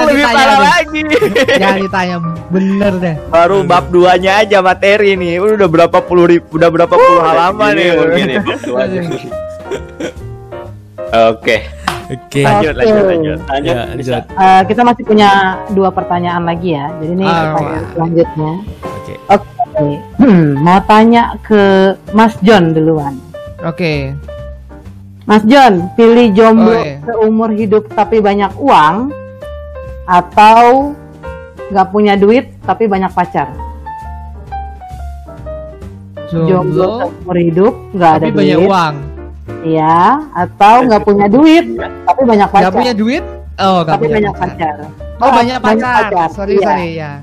Speaker 2: lebih parah lagi.
Speaker 4: Jangan ditanya, bener deh.
Speaker 2: Baru bab 2-nya aja materi nih, udah berapa puluh halaman nih.
Speaker 5: Oke. Lanjut.
Speaker 3: Kita masih punya 2 pertanyaan lagi ya. Jadi ini pertanyaan selanjutnya. Oke. Mau tanya ke Mas John duluan.
Speaker 4: Oke.
Speaker 3: Mas John, pilih jomblo seumur hidup tapi banyak uang, atau nggak punya duit tapi banyak pacar? Jomblo seumur hidup nggak ada duit,
Speaker 4: banyak uang.
Speaker 3: Iya, atau nggak punya duit tapi banyak pacar.
Speaker 4: Nggak punya duit?
Speaker 3: Tapi banyak pacar.
Speaker 4: Banyak pacar. Sorry ya.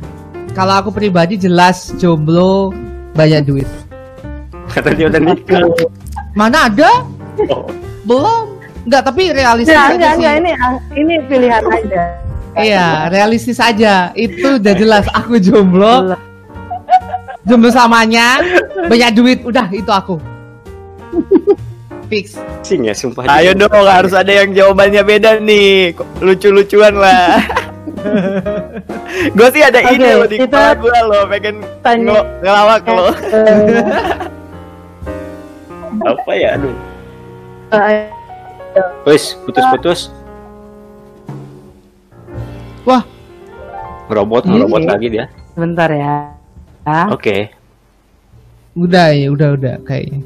Speaker 4: Kalau aku pribadi jelas jomblo banyak duit.
Speaker 5: Kata dia udah nikah.
Speaker 4: Mana ada?
Speaker 5: Oh.
Speaker 4: Belum. Enggak, tapi realistis aja sih.
Speaker 3: Ini pilihan aja.
Speaker 4: Iya, realistis aja. Itu udah jelas aku jomblo. Jomblo samanya, banyak duit, udah itu aku. Fix.
Speaker 5: Sing ya sumpah.
Speaker 2: Ayo dong, harus ada yang jawabannya beda nih. Lucu-lucuan lah. Gue sih ada
Speaker 3: Oke,
Speaker 2: ide loh di
Speaker 3: kita
Speaker 2: kepala gue loh, pengen
Speaker 3: tanya.
Speaker 2: ngelawak lo.
Speaker 5: Apa ya? Aduh. Wes, putus-putus.
Speaker 4: Wah,
Speaker 5: Ngerobot lagi dia.
Speaker 3: Sebentar ya.
Speaker 5: Oke.
Speaker 4: udah kayaknya.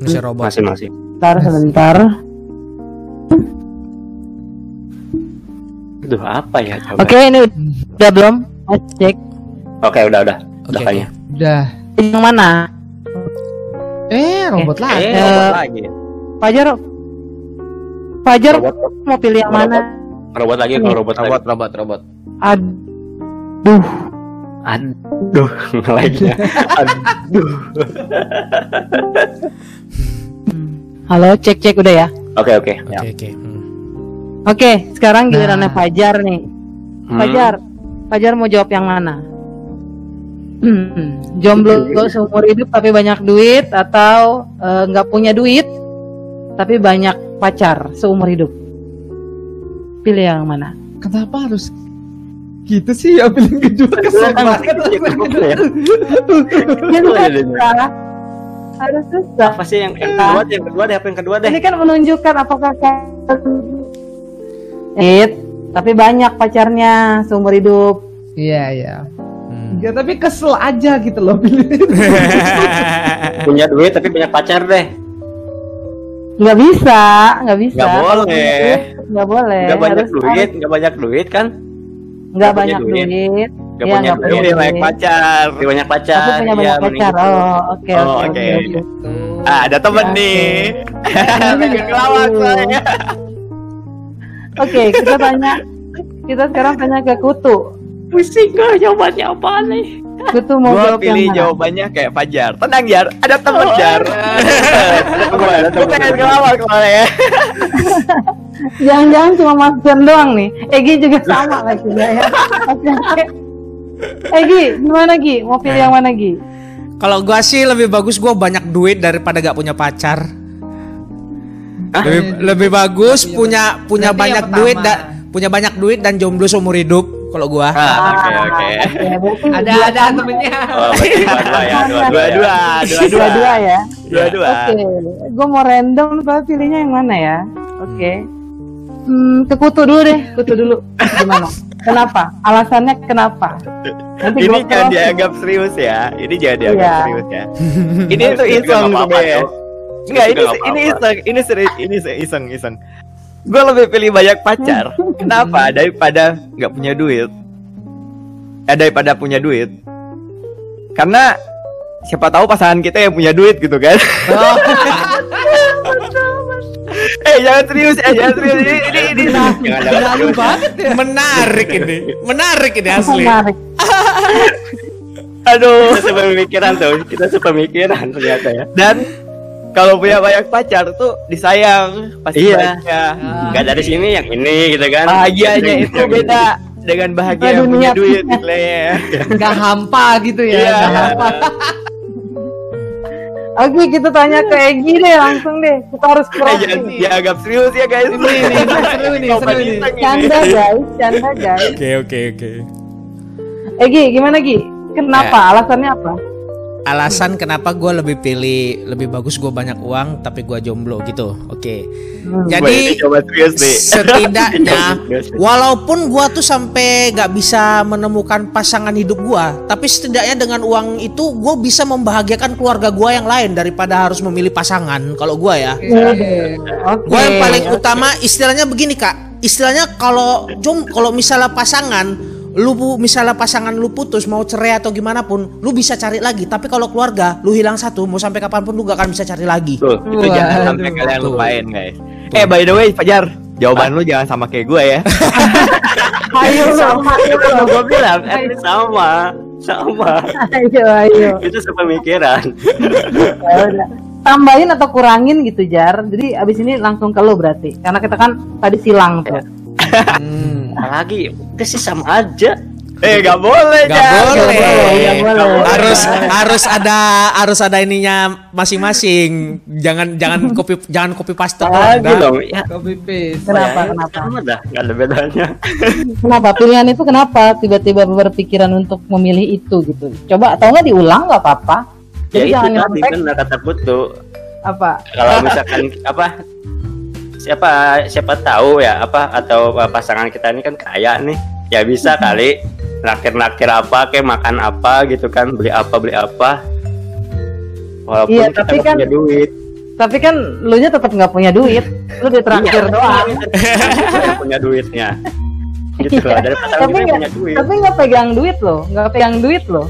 Speaker 1: Masih robot.
Speaker 5: Masih.
Speaker 3: Sebentar.
Speaker 5: Aduh, apa ya? Coba.
Speaker 3: Oke, ini udah belum? Cek.
Speaker 5: Oke, udah. Udah
Speaker 1: Oke,
Speaker 5: kayaknya.
Speaker 4: Udah.
Speaker 3: Yang mana?
Speaker 4: Robot lagi.
Speaker 5: Robot lagi.
Speaker 3: Fajar
Speaker 5: Robot.
Speaker 3: mau pilih yang mana?
Speaker 5: Robot lagi, kalau robot lagi.
Speaker 2: Robot.
Speaker 3: Aduh.
Speaker 5: Aduh, lagi. Aduh.
Speaker 3: Halo, cek udah ya.
Speaker 5: Oke.
Speaker 1: Oke.
Speaker 3: Oke, sekarang gilirannya
Speaker 4: Nah.
Speaker 3: Fajar nih. Fajar mau jawab yang mana? Jomblo seumur hidup tapi banyak duit, atau nggak punya duit tapi banyak pacar seumur hidup? Pilih yang mana?
Speaker 4: Kenapa harus gitu sih ya, pilih kedua? Kesel banget.
Speaker 3: Harus susah.
Speaker 5: Apa sih yang kedua? Yang kedua deh.
Speaker 3: Ini kan menunjukkan apakah tapi banyak pacarnya seumur hidup.
Speaker 4: Iya. Ya, tapi kesel aja gitu loh pilih.
Speaker 5: Punya duit tapi banyak pacar deh.
Speaker 3: Nggak bisa.
Speaker 2: Nggak boleh.
Speaker 3: Nggak boleh.
Speaker 5: Nggak banyak duit kan?
Speaker 3: Nggak
Speaker 5: punya
Speaker 3: banyak
Speaker 5: duit.
Speaker 3: duit.
Speaker 5: Nggak
Speaker 3: Iya,
Speaker 5: punya
Speaker 3: nggak
Speaker 5: duit.
Speaker 3: punya
Speaker 2: Pilih banyak
Speaker 3: duit.
Speaker 2: pacar.
Speaker 5: Tapi banyak pacar.
Speaker 3: Tapi punya banyak
Speaker 5: mending
Speaker 3: pacar.
Speaker 5: gitu.
Speaker 3: Oke.
Speaker 2: Oke. Ada temen nih. Pengen ngelawak soalnya.
Speaker 3: Oke, kita sekarang tanya ke Kutu.
Speaker 5: Pusing gak jawabannya apa nih?
Speaker 3: Kutu mau
Speaker 2: Gua
Speaker 3: jawab yang
Speaker 2: pilih
Speaker 3: mana?
Speaker 2: jawabannya kayak Fajar. Tenang Jar, ada temen Jar. Gue pengen ngelawak soalnya.
Speaker 3: Jangan-jangan cuma Mas Jan doang nih. Egi juga sama lagi ya. Egi, gimana Gi? Mau pilih yang mana Gi?
Speaker 1: Kalau gua sih lebih bagus gua banyak duit daripada gak punya pacar. Lebih bagus punya
Speaker 4: Berarti
Speaker 1: banyak
Speaker 4: yang
Speaker 1: duit
Speaker 4: pertama.
Speaker 1: punya banyak duit dan jomblo seumur hidup kalau gua.
Speaker 2: Oke.
Speaker 3: Berarti
Speaker 4: Ada temennya.
Speaker 5: Oh, berarti dua-dua ya.
Speaker 3: dua-dua ya.
Speaker 2: Dua-dua.
Speaker 3: Oke, gue mau random tapi pilihnya yang mana ya? Oke. Ke Kutu dulu deh, Kutu dulu. Gimana? Kenapa? Alasannya kenapa? Nanti
Speaker 2: Ini
Speaker 3: gua
Speaker 2: jangan
Speaker 3: close.
Speaker 2: dianggap serius ya. Ini jangan dianggap
Speaker 3: Iya.
Speaker 2: serius ya. Ini tuh
Speaker 5: Juga
Speaker 2: iseng
Speaker 5: nggak apa-apa,
Speaker 2: sebenarnya.
Speaker 5: tuh.
Speaker 2: Enggak,
Speaker 5: Juga nggak
Speaker 2: ini
Speaker 5: apa-apa.
Speaker 2: iseng. Ini serius, ini iseng. Gue lebih pilih banyak pacar. Kenapa? Daripada nggak punya duit. Daripada punya duit. Karena siapa tahu pasangan kita yang punya duit gitu kan. Jangan serius ya, jangan serius. Ini
Speaker 4: Lalu banget ya.
Speaker 1: Menarik ini asli.
Speaker 3: Menarik.
Speaker 2: Aduh.
Speaker 5: Kita sepemikiran ternyata ya.
Speaker 2: Dan kalau punya banyak pacar tuh disayang pasti
Speaker 5: Iya.
Speaker 2: banyak.
Speaker 5: Nggak dari sini yang ini gitu kan.
Speaker 2: Bahagianya
Speaker 5: Yang
Speaker 2: itu beda dengan bahagia yang punya duit istilahnya.
Speaker 4: Gak hampa gitu ya.
Speaker 2: Iya.
Speaker 4: Gak hampa.
Speaker 3: Oke, kita tanya ke Egi deh langsung deh. Kita harus cross
Speaker 2: Jangan
Speaker 3: nih.
Speaker 2: dianggap serius ya guys.
Speaker 4: Ini seru nih, seru nih.
Speaker 3: Canda guys.
Speaker 1: Oke.
Speaker 3: Egi, gimana Gi? Kenapa? Alasannya apa?
Speaker 1: Alasan kenapa gue lebih bagus gue banyak uang tapi gue jomblo gitu. Oke. Jadi
Speaker 2: coba serius nih.
Speaker 1: setidaknya walaupun gue tuh sampai gak bisa menemukan pasangan hidup gue, tapi setidaknya dengan uang itu gue bisa membahagiakan keluarga gue yang lain daripada harus memilih pasangan. Kalau gue ya,
Speaker 3: Oke.
Speaker 1: gue yang paling utama istilahnya begini kak. Istilahnya kalau misalnya pasangan misalnya pasangan lu putus mau cerai atau gimana pun lu bisa cari lagi, tapi kalau keluarga lu hilang satu mau sampai kapanpun lu gak akan bisa cari lagi.
Speaker 2: Tuh, itu jangan sampai kalian lupain guys. By the way Fajar, jawaban lu jangan sama kayak gue ya.
Speaker 3: Ayo
Speaker 5: Sama, gue bilang, sama. Sama.
Speaker 3: Ayo.
Speaker 5: Itu sepemikiran.
Speaker 3: Ya udah. Tambahin atau kurangin gitu Jar. Jadi abis ini langsung ke lo berarti. Karena kita kan tadi silang tuh.
Speaker 5: Apalagi itu sih sama aja.
Speaker 2: Gak boleh,
Speaker 1: Gak
Speaker 2: Jar.
Speaker 1: boleh.
Speaker 3: Nggak boleh.
Speaker 1: Harus ada ininya masing-masing. Jangan copy paste
Speaker 5: Lagi
Speaker 1: dong.
Speaker 5: dong. Ya,
Speaker 4: Copy paste.
Speaker 3: Kenapa?
Speaker 5: sama dah, nggak ada bedanya.
Speaker 3: Kenapa pilihan itu kenapa tiba-tiba berpikiran untuk memilih itu gitu? Coba atau nggak diulang nggak apa-apa.
Speaker 5: Ya
Speaker 3: Jadi
Speaker 5: itu
Speaker 3: jangan
Speaker 5: tadi
Speaker 3: nyontek
Speaker 5: benar kata Putu.
Speaker 3: apa?
Speaker 5: Kalau misalkan apa siapa tahu ya apa atau pasangan kita ini kan kaya nih, ya bisa kali nakir apa kayak makan apa gitu kan, beli apa walaupun
Speaker 3: Iya,
Speaker 5: kita
Speaker 3: tapi
Speaker 5: nggak
Speaker 3: kan-
Speaker 5: punya duit.
Speaker 3: Tapi kan lu nya tetap nggak punya duit, lu ditraktir
Speaker 5: Iya,
Speaker 3: doang.
Speaker 5: kita nggak punya duitnya gitu
Speaker 3: Iya.
Speaker 5: loh, dari pasangan
Speaker 3: Tapi
Speaker 5: kita yang
Speaker 3: nggak,
Speaker 5: punya duit.
Speaker 3: tapi nggak pegang duit loh, nggak pegang duit loh.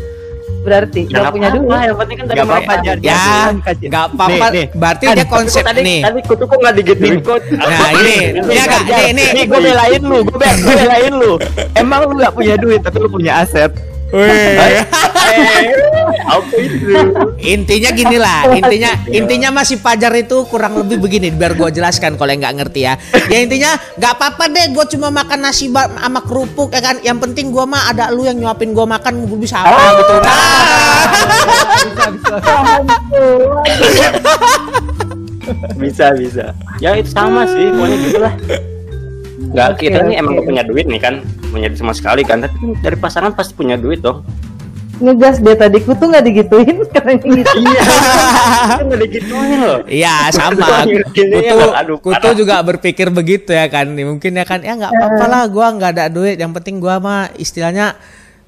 Speaker 3: Berarti
Speaker 5: Ya,
Speaker 3: nggak punya duit.
Speaker 5: yang penting kan dari
Speaker 2: Gak apa-apa,
Speaker 5: mereka.
Speaker 2: Jar.
Speaker 1: Ya, nggak apa-apa.
Speaker 2: Nih.
Speaker 1: Berarti
Speaker 2: Kan,
Speaker 1: dia konsep nih.
Speaker 5: Tadi Kutu kok nggak digituin kok.
Speaker 1: Nah ini, ya kak, ini.
Speaker 2: Nih gue belain lu, gue belain lu. Emang lu gak punya duit tapi lu punya aset.
Speaker 5: Apa itu?
Speaker 1: Intinya gini lah, intinya masih Fajar itu kurang lebih begini, biar gue jelaskan kalau yang nggak ngerti ya. Ya intinya nggak apa-apa deh, gue cuma makan nasi sama kerupuk ya kan. Yang penting gue mah ada lu yang nyuapin gue makan, gue bisa apa gitu.
Speaker 5: Bisa. Ya itu sama sih, pokoknya gitulah. Nggak, kita
Speaker 3: Oke,
Speaker 5: nih emang
Speaker 3: oke.
Speaker 5: gak punya duit nih kan, punya duit sama sekali kan. Tapi dari pasangan pasti punya duit dong.
Speaker 3: Ngegas deh tadi ku tuh nggak digituin katanya gitu.
Speaker 5: Iya, kan nggak digituin loh.
Speaker 1: Iya sama.
Speaker 5: Gini ya, aduh,
Speaker 1: Kutu
Speaker 5: parah.
Speaker 1: juga berpikir begitu ya kan. Mungkin ya kan, ya nggak apa-apa lah, gue nggak ada duit. Yang penting gue mah istilahnya.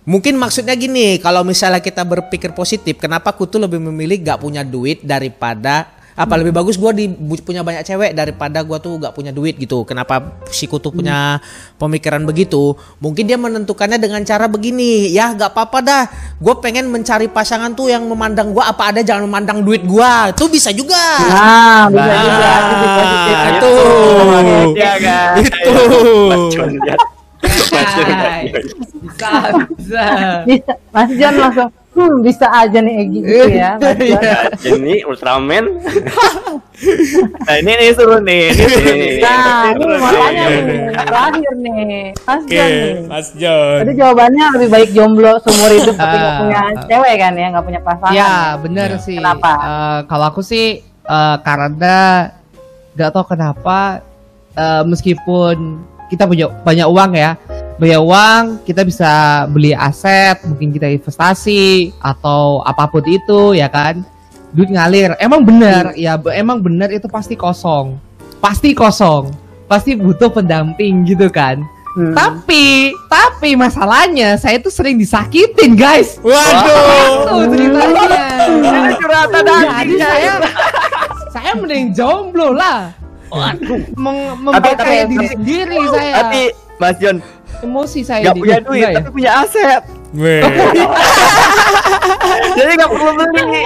Speaker 1: Mungkin maksudnya gini, kalau misalnya kita berpikir positif, kenapa Kutu lebih memilih gak punya duit daripada lebih bagus gue punya banyak cewek daripada gue tuh gak punya duit gitu. Kenapa si Kutu punya pemikiran begitu? Mungkin dia menentukannya dengan cara begini, ya gak apa-apa dah. Gue pengen mencari pasangan tuh yang memandang gue apa ada, jangan memandang duit gue. Itu bisa juga.
Speaker 3: Nah, bisa juga. Itu positif.
Speaker 1: Itu.
Speaker 2: Ya kan.
Speaker 1: Itu.
Speaker 5: Cuman lihat.
Speaker 4: Bisa.
Speaker 3: Bisa. Mas John langsung bisa aja nih Egi gitu ya. Mas John.
Speaker 5: Ini Ultraman.
Speaker 2: Nah ini seru nih.
Speaker 3: Nah, ini makanya nih terakhir nih, Mas John nih.
Speaker 1: Mas John.
Speaker 3: Tadi jawabannya lebih baik jomblo seumur hidup tapi nggak punya cewek kan ya, nggak punya pasangan.
Speaker 4: Ya benar sih.
Speaker 3: Kenapa?
Speaker 4: Kalau aku sih karena nggak tahu kenapa meskipun kita punya banyak uang ya, kita bisa beli aset, mungkin kita investasi atau apapun itu ya kan, duit ngalir. Emang benar ya, emang benar itu pasti kosong, pasti butuh pendamping gitu kan. Tapi masalahnya saya tuh sering disakitin guys.
Speaker 1: Waduh.
Speaker 4: Itu ceritanya.
Speaker 2: Curhatan
Speaker 4: Jadi saya mending jomblo lah. Memperkaya diri sendiri saya.
Speaker 2: Tapi Mas John
Speaker 4: Emosi saya
Speaker 2: gak punya duit
Speaker 4: enggak ya?
Speaker 2: tapi punya aset. Jadi gak perlu beli.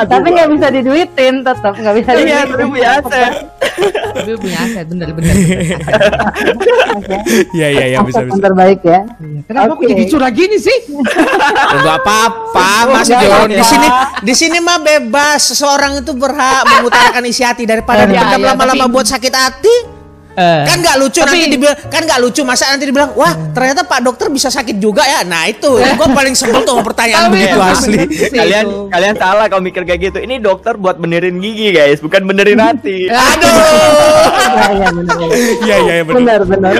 Speaker 3: Tapi nggak bisa diduitin, tetap nggak bisa
Speaker 2: Iya,
Speaker 3: diduitin.
Speaker 2: tapi punya aset.
Speaker 4: Tapi punya aset bener.
Speaker 1: Iya
Speaker 3: Aset yang terbaik ya.
Speaker 4: Kenapa aku
Speaker 3: Oke.
Speaker 4: jadi curah gini sih?
Speaker 1: Enggak apa-apa Mas
Speaker 3: Enggak
Speaker 1: John.
Speaker 3: apa-apa.
Speaker 1: Di sini mah bebas. Seseorang itu berhak mengutarakan isi hati daripada
Speaker 4: Ya,
Speaker 1: dipendam
Speaker 4: ya,
Speaker 1: lama-lama
Speaker 4: tapi-
Speaker 1: buat sakit hati. Kan nggak lucu
Speaker 4: Tapi-
Speaker 1: nanti dibilang, kan nggak lucu masa nanti dibilang, wah ternyata Pak Dokter bisa sakit juga ya. Nah itu gue paling sebel tuh sama pertanyaan
Speaker 4: Tapi
Speaker 1: begitu
Speaker 4: itu
Speaker 1: asli.
Speaker 4: bener sih
Speaker 2: Kalian
Speaker 4: itu.
Speaker 2: kalian salah kalau mikir kayak gitu. Ini dokter buat benerin gigi guys, bukan benerin hati.
Speaker 1: Aduh.
Speaker 3: Iya benar.
Speaker 1: Iya benar.
Speaker 3: Benar.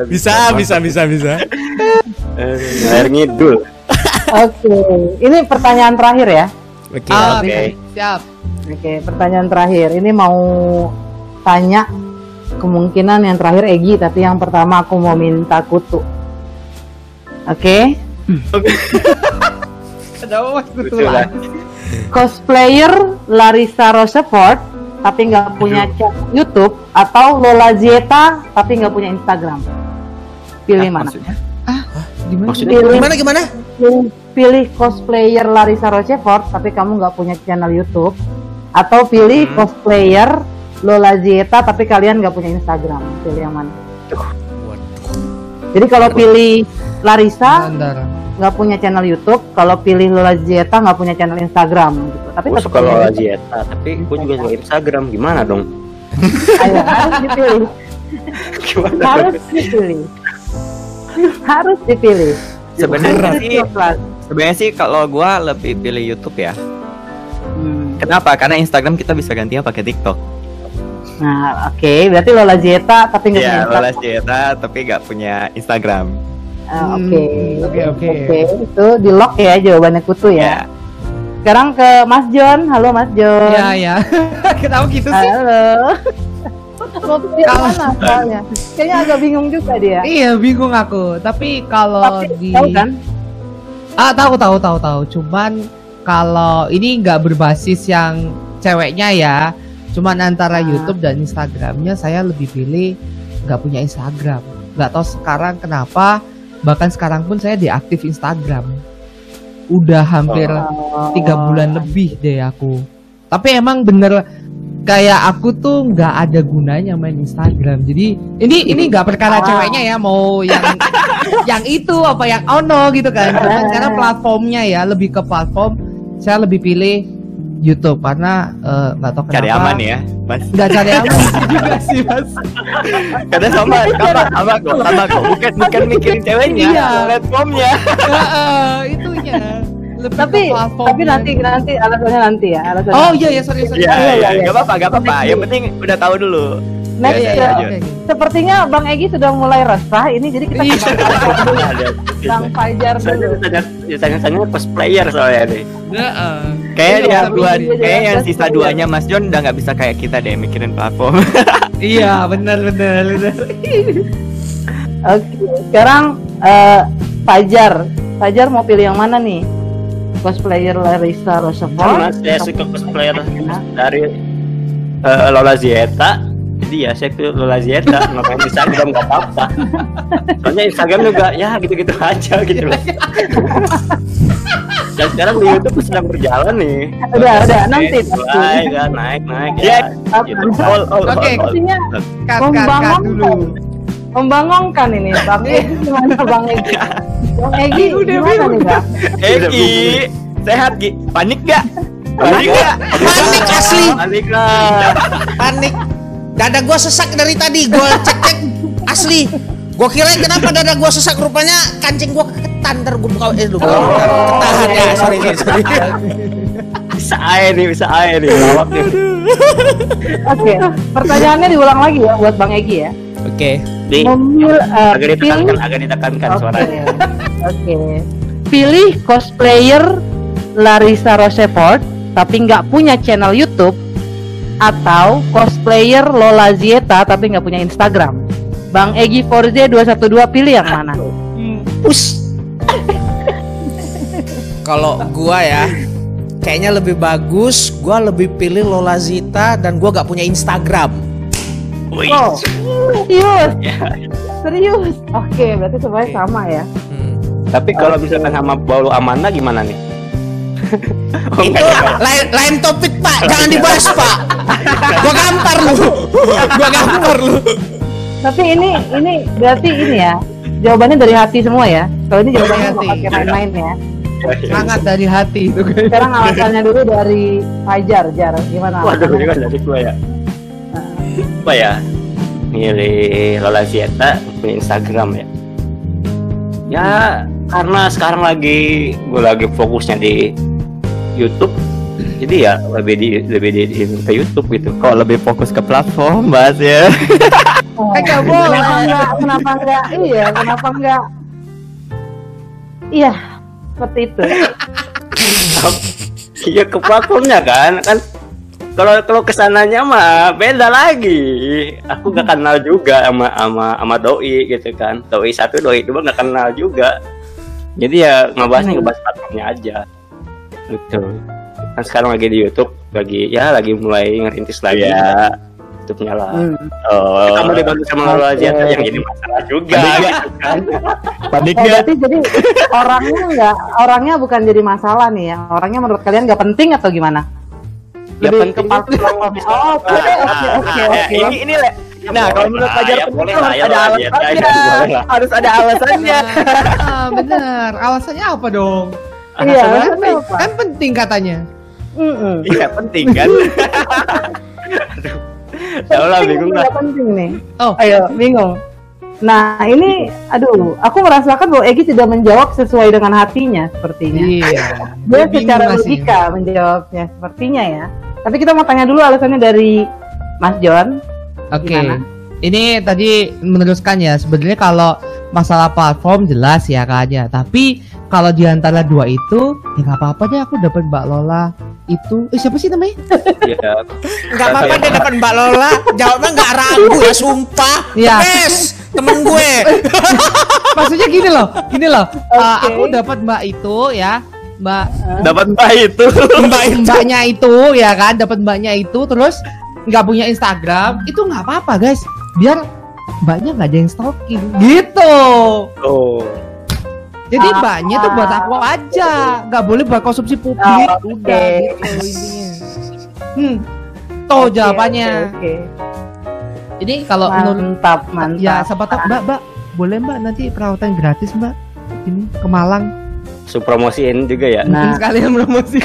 Speaker 5: Bisa. Air ngidul.
Speaker 3: Oke, ini pertanyaan terakhir ya.
Speaker 1: Oke.
Speaker 4: Oke, siap.
Speaker 3: Oke, pertanyaan terakhir. Ini mau tanya kemungkinan yang terakhir Egi, tapi yang pertama aku mau minta Kutu. Oke.
Speaker 5: Lucu lah.
Speaker 3: Cosplayer Larissa Rochefort tapi nggak punya channel YouTube atau Lola Zieta tapi nggak punya Instagram. Pilih mana?
Speaker 4: Gimana?
Speaker 5: Maksudnya
Speaker 1: Gimana?
Speaker 3: Pilih cosplayer Larissa Rochefort tapi kamu nggak punya channel YouTube, atau pilih cosplayer Lola Zieta tapi kalian nggak punya Instagram. Pilih yang mana? Jadi kalau pilih Larissa
Speaker 4: Bentar.
Speaker 3: nggak punya channel YouTube, kalau pilih Lola Zieta nggak punya channel Instagram gitu. Tapi
Speaker 5: Gue
Speaker 3: tetap
Speaker 5: suka
Speaker 3: pilih
Speaker 5: Lola
Speaker 3: YouTube.
Speaker 5: Zieta, tapi gue juga suka Instagram. Gimana dong?
Speaker 3: Ayo, harus dipilih.
Speaker 5: Gimana?
Speaker 3: Harus dipilih. Harus dipilih.
Speaker 2: Sebenarnya sih kalau gua lebih pilih YouTube ya. Kenapa? Karena Instagram kita bisa gantinya pakai TikTok.
Speaker 3: Nah, oke, berarti Lola Zieta tapi nggak punya
Speaker 2: Iya,
Speaker 3: Instagram.
Speaker 2: Lola Zieta tapi nggak punya Instagram.
Speaker 3: Oke.
Speaker 4: Oke.
Speaker 3: Itu di lock ya jawabannya Kutu ya. Sekarang ke Mas John. Halo Mas John.
Speaker 4: Ya. Kenapa gitu sih?
Speaker 3: Halo. Mau pilih yang mana soalnya? Kayaknya agak bingung juga dia.
Speaker 4: Iya, bingung aku. Tapi kalau
Speaker 3: Tapi
Speaker 4: di
Speaker 3: tahu kan?
Speaker 4: tahu. Cuman kalau ini nggak berbasis yang ceweknya ya. Cuman antara YouTube dan Instagramnya saya lebih pilih nggak punya Instagram. Nggak tahu sekarang kenapa. Bahkan sekarang pun saya deaktif Instagram. Udah hampir 3 bulan lebih deh aku. Tapi emang bener kayak aku tuh nggak ada gunanya main Instagram. Jadi ini nggak perkara ceweknya ya, mau yang itu apa yang ono gitu kan. Karena platformnya ya lebih ke platform. Saya lebih pilih YouTube karena nggak tahu kenapa.
Speaker 2: Cari aman ya, Mas.
Speaker 4: Nggak cari aman juga sih Mas.
Speaker 2: Karena sama kok. Bukan mikirin ceweknya,
Speaker 4: Iya.
Speaker 2: platformnya.
Speaker 4: Itunya. Lebih
Speaker 3: Tapi
Speaker 4: ke platformnya.
Speaker 3: nanti alasannya nanti ya. Alasannya.
Speaker 4: Oh iya sorry.
Speaker 2: Iya, nggak apa-apa. Yang penting udah tahu dulu.
Speaker 3: Next,
Speaker 2: Iya,
Speaker 4: Oke.
Speaker 3: sepertinya Bang Egy sudah mulai resah ini, jadi kita
Speaker 4: Iya.
Speaker 3: Bang Fajar dulu.
Speaker 5: Tanya cosplayer soalnya nih.
Speaker 2: Kayaknya
Speaker 3: Iya,
Speaker 2: yang
Speaker 3: iya.
Speaker 2: sisa duanya Mas John udah nggak bisa kayak kita deh mikirin platform.
Speaker 4: Iya benar.
Speaker 3: Oke, sekarang Fajar mau pilih yang mana nih? Cosplayer Larissa Roosevelt.
Speaker 5: Karena saya suka cosplayer dari Lola Zieta. Jadi ya saya ke Lola Zieta, ngapain Instagram nggak apa-apa. Soalnya Instagram juga ya gitu-gitu aja gitu loh. Dan sekarang di YouTube sedang berjalan nih.
Speaker 3: Udah, nanti.
Speaker 5: Mulai kan naik
Speaker 2: Ya,
Speaker 5: ya. Gitu.
Speaker 4: Oke.
Speaker 3: Artinya
Speaker 4: Cut dulu.
Speaker 3: membangunkan ini Bang Egy, gimana Bang Egy? Bang Egy gimana nih Bang?
Speaker 2: Egi, sehat Gi? Panik gak? Panik asli.
Speaker 5: Panik lah.
Speaker 1: Panik. Dada gua sesak dari tadi, gua cek asli. Gua kira kenapa dada gua sesak, rupanya kancing gua keketan. Ntar gua buka ketahan ya. Sorry.
Speaker 5: Bisa air nih. Lawak nih.
Speaker 3: Oke, pertanyaannya diulang lagi ya buat Bang Egy ya.
Speaker 1: Oke.
Speaker 5: Nih, agak
Speaker 3: Pilih.
Speaker 5: ditekankan
Speaker 3: Oke.
Speaker 5: suaranya.
Speaker 3: Oke. Pilih cosplayer Larissa Roosevelt tapi nggak punya channel YouTube, atau cosplayer Lola Zieta tapi nggak punya Instagram. Bang Egy Forze 212 pilih yang mana?
Speaker 1: Kalau gua ya, kayaknya lebih bagus gua lebih pilih Lola Zita dan gua gak punya Instagram.
Speaker 3: Oh, serius. Oke, berarti semuanya sama ya.
Speaker 5: Tapi kalau misalkan sama Paulu Amanda gimana nih?
Speaker 1: Itu lain topik Pak, jangan dibahas Pak. Gua gampar lu. Tapi
Speaker 3: ini berarti ini ya. Jawabannya dari hati semua ya. Kalau ini jawabannya
Speaker 4: Dari
Speaker 3: nggak
Speaker 4: hati.
Speaker 3: pakai main-main ya.
Speaker 4: Sangat dari hati itu kan.
Speaker 3: Sekarang alasannya dulu dari Fajar, Jar. Gimana?
Speaker 5: Waduh,
Speaker 3: alasannya?
Speaker 5: ini kan dari gua ya. Apa ya? Milih Lola Zieta punya Instagram ya. Ya karena sekarang gue lagi fokusnya di YouTube. Jadi ya lebih di ke YouTube gitu.
Speaker 2: Kok lebih fokus ke platform, Mas ya?
Speaker 3: Oh,
Speaker 4: Nggak boleh.
Speaker 3: Kenapa enggak? Iya, seperti itu.
Speaker 5: Iya ke platformnya kan kalau kesananya mah beda lagi. Aku gak kenal juga sama doi gitu kan. Doi 1, doi 2 gak kenal juga. Jadi ya ngebahas platformnya aja. Gitu. Kan sekarang lagi di YouTube, lagi mulai ngerintis lagi.
Speaker 2: Iya.
Speaker 5: YouTube-nya lah. Kamu dibantu sama Lola Zieta yang jadi masalah juga. Gitu kan.
Speaker 2: Panik
Speaker 3: Oh,
Speaker 2: gak?
Speaker 3: berarti jadi orangnya bukan jadi masalah nih ya. Orangnya menurut kalian gak penting atau gimana?
Speaker 5: Ya
Speaker 3: Lebih
Speaker 5: penting
Speaker 3: ke platformnya. Oh, oke.
Speaker 2: Nah, kalau menurut Fajar
Speaker 5: ya,
Speaker 2: penting
Speaker 5: boleh
Speaker 2: tuh
Speaker 5: lah,
Speaker 2: harus
Speaker 5: ya,
Speaker 2: ada
Speaker 5: boleh
Speaker 2: alasannya.
Speaker 5: lah.
Speaker 2: Harus ada alasannya.
Speaker 4: Bener. Alasannya apa dong?
Speaker 3: Iya,
Speaker 4: Kan,
Speaker 3: alasannya apa?
Speaker 4: kan penting katanya.
Speaker 2: Iya, penting kan? Tahu lah, bingung lah.
Speaker 3: Nggak penting nih.
Speaker 4: Oh.
Speaker 3: Ayo, bingung. Nah, ini aduh, aku merasakan bahwa Egi tidak menjawab sesuai dengan hatinya sepertinya.
Speaker 4: Iya.
Speaker 3: Dia
Speaker 4: bingung
Speaker 3: secara
Speaker 4: masih.
Speaker 3: logika menjawabnya sepertinya ya. Tapi kita mau tanya dulu alasannya dari Mas John.
Speaker 4: Oke.
Speaker 3: Gimana?
Speaker 4: Ini tadi meneruskan ya. Sebenarnya kalau masalah platform jelas ya kayaknya. Tapi kalau di antara dua itu ya nggak apa-apa deh aku dapat Mbak Lola itu. Siapa sih namanya?
Speaker 5: Iya.
Speaker 1: Nggak apa-apa dia dapat Mbak Lola. Jawabnya nggak ragu ya, sumpah.
Speaker 4: Iya.
Speaker 1: Yes, temen gue.
Speaker 4: Maksudnya gini loh.
Speaker 3: Oke.
Speaker 4: Aku dapat Mbak itu ya. Mbak
Speaker 2: Dapat Mbak itu.
Speaker 4: mbaknya itu ya kan, dapat mbaknya itu terus nggak punya Instagram, itu nggak apa-apa guys, biar mbaknya nggak ada yang stalking gitu.
Speaker 5: Oh.
Speaker 4: Jadi mbaknya tuh buat aku aja, nggak boleh buat konsumsi publik.
Speaker 3: Oh, oke.
Speaker 4: Udah gitu intinya. Tuh jawabannya.
Speaker 3: Oke.
Speaker 4: Jadi kalau menurut
Speaker 3: Mantap, mantap.
Speaker 4: ya siapa tahu mbak boleh mbak nanti perawatan gratis mbak ini ke Malang.
Speaker 5: Promosiin juga ya.
Speaker 3: Nah.
Speaker 4: Sekalian promosi.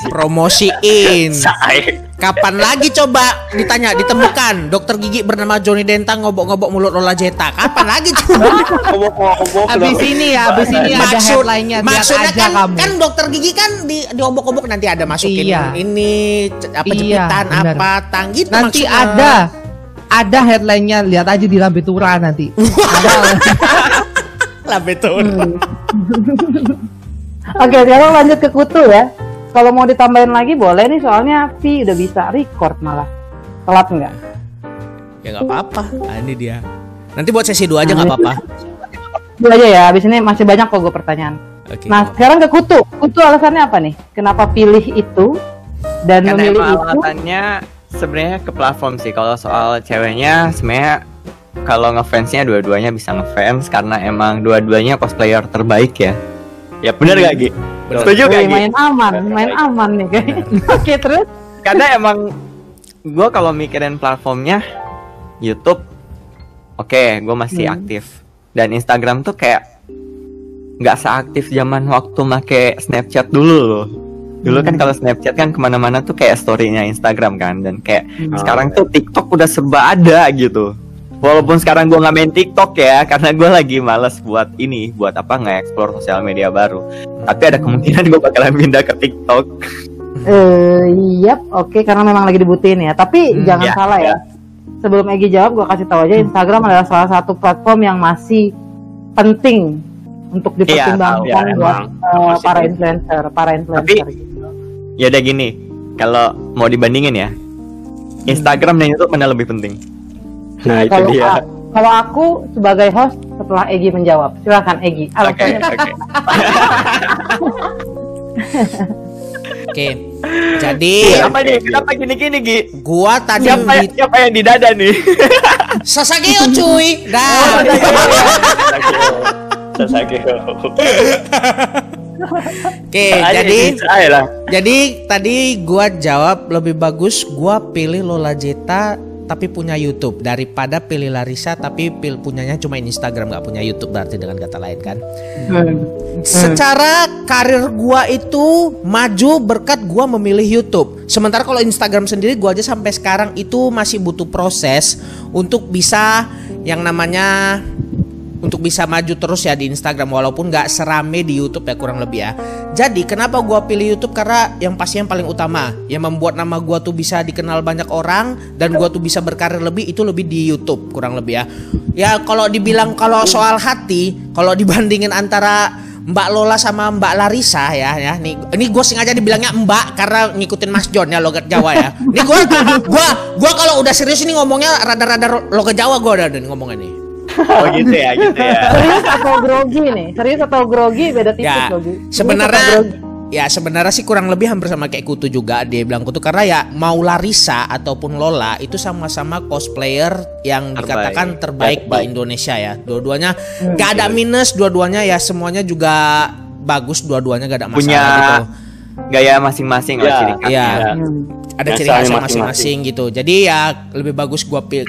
Speaker 1: Promosiin.
Speaker 5: Say.
Speaker 1: Kapan lagi coba ditanya ditemukan dokter gigi bernama Johnny Denta ngobok-ngobok mulut Lola Jeta? Kapan lagi coba?
Speaker 5: Ngobok-ngobok.
Speaker 4: Abis ini ada headline-nya biar
Speaker 1: maksudnya
Speaker 4: aja
Speaker 1: kan,
Speaker 4: kamu.
Speaker 1: kan dokter gigi kan diobok-obok nanti ada masukin
Speaker 4: Iya.
Speaker 1: ini apa
Speaker 4: Iya,
Speaker 1: jepitan
Speaker 4: benar.
Speaker 1: apa tang gitu
Speaker 4: Nanti
Speaker 1: maksudnya.
Speaker 4: ada headline-nya, lihat aja di Lambe Tura nanti. Ada.
Speaker 1: Lah betul.
Speaker 3: Oke, sekarang lanjut ke Kutu ya. Kalau mau ditambahin lagi boleh nih, soalnya Vi udah bisa record malah. Telat nggak?
Speaker 1: Ya nggak apa-apa. Nah, ini dia. Nanti buat sesi 2 aja nggak apa-apa.
Speaker 3: Dulu aja ya, abis ini masih banyak kok gue pertanyaan.
Speaker 1: Oke.
Speaker 3: Nah, sekarang ke Kutu. Kutu alasannya apa nih? Kenapa pilih itu dan
Speaker 2: Karena
Speaker 3: memilih
Speaker 2: emang
Speaker 3: itu?
Speaker 2: alasannya sebenarnya ke platform sih. Kalau soal ceweknya sebenarnya kalau ngefansnya dua-duanya bisa ngefans karena emang dua-duanya cosplayer terbaik ya. Ya bener gak Gi? Setuju gak
Speaker 3: Wih,
Speaker 2: Gi?
Speaker 3: main aman nih kayaknya. Oke, terus?
Speaker 2: Karena emang gue kalau mikirin platformnya YouTube, oke, gue masih aktif. Dan Instagram tuh kayak nggak seaktif zaman waktu make Snapchat dulu loh. Dulu kan kalau Snapchat kan kemana-mana tuh kayak story-nya Instagram kan. Dan kayak sekarang tuh TikTok udah serba ada gitu. Walaupun sekarang gue nggak main TikTok ya, karena gue lagi males buat nge-explore sosial media baru. Tapi ada kemungkinan gue bakalan pindah ke TikTok.
Speaker 3: Yap, oke, karena memang lagi dibutuhin ya. Tapi jangan
Speaker 2: ya,
Speaker 3: salah ya. Sebelum Egi jawab, gue kasih tahu aja Instagram adalah salah satu platform yang masih penting untuk dipertimbangkan
Speaker 2: tahu ya,
Speaker 3: buat
Speaker 5: emang.
Speaker 3: para influencer. Gitu.
Speaker 2: Ya udah gini, kalau mau dibandingin ya, Instagram dan YouTube mana lebih penting?
Speaker 5: Nah, itu
Speaker 3: Kalau
Speaker 5: dia.
Speaker 3: kalau aku sebagai host setelah Egi menjawab, silakan Egi.
Speaker 2: Oke, oke.
Speaker 1: Oke. Jadi
Speaker 2: Apa nih? Kenapa gini-gini Gi?
Speaker 1: gua tadi
Speaker 2: Siapa yang di dada nih?
Speaker 1: Sasageo cuy. Dah.
Speaker 5: Sasageo.
Speaker 1: Oke, jadi tadi gua jawab lebih bagus gua pilih Lola Jeta tapi punya YouTube daripada pilih Larissa tapi punyanya cuma Instagram nggak punya YouTube, berarti dengan kata lain kan. Secara karir gua itu maju berkat gua memilih YouTube. Sementara kalau Instagram sendiri gua aja sampai sekarang itu masih butuh proses untuk bisa yang namanya untuk bisa maju terus ya di Instagram, walaupun nggak serame di YouTube ya kurang lebih ya. Jadi kenapa gua pilih YouTube, karena yang pasti yang paling utama yang membuat nama gua tuh bisa dikenal banyak orang dan gua tuh bisa berkarir lebih itu lebih di YouTube kurang lebih ya. Ya kalau dibilang kalau soal hati, kalau dibandingin antara Mbak Lola sama Mbak Larissa ya ini gue sengaja dibilangnya Mbak karena ngikutin Mas John ya logat Jawa ya. Ini gua kalau udah serius ini ngomongnya rada-rada logat Jawa gua udah ngomongnya nih.
Speaker 2: Oh gitu ya.
Speaker 3: Serius atau grogi nih? Serius atau grogi beda tipis
Speaker 1: Ya,
Speaker 3: grogi.
Speaker 1: sebenarnya sih kurang lebih hampir sama kayak Kutu juga. Dia bilang Kutu karena ya mau Larissa ataupun Lola itu sama-sama cosplayer yang dikatakan terbaik di Indonesia ya. Dua-duanya gak ada minus, dua-duanya ya semuanya juga bagus, dua-duanya gak ada masalah gitu.
Speaker 2: gaya masing-masing lah
Speaker 5: Ya,
Speaker 2: ciri khasnya.
Speaker 1: Iya. Ada
Speaker 5: Yang
Speaker 1: ciri
Speaker 5: soalnya
Speaker 1: khasnya
Speaker 5: masing-masing.
Speaker 1: masing-masing gitu. Jadi ya lebih bagus gua pilih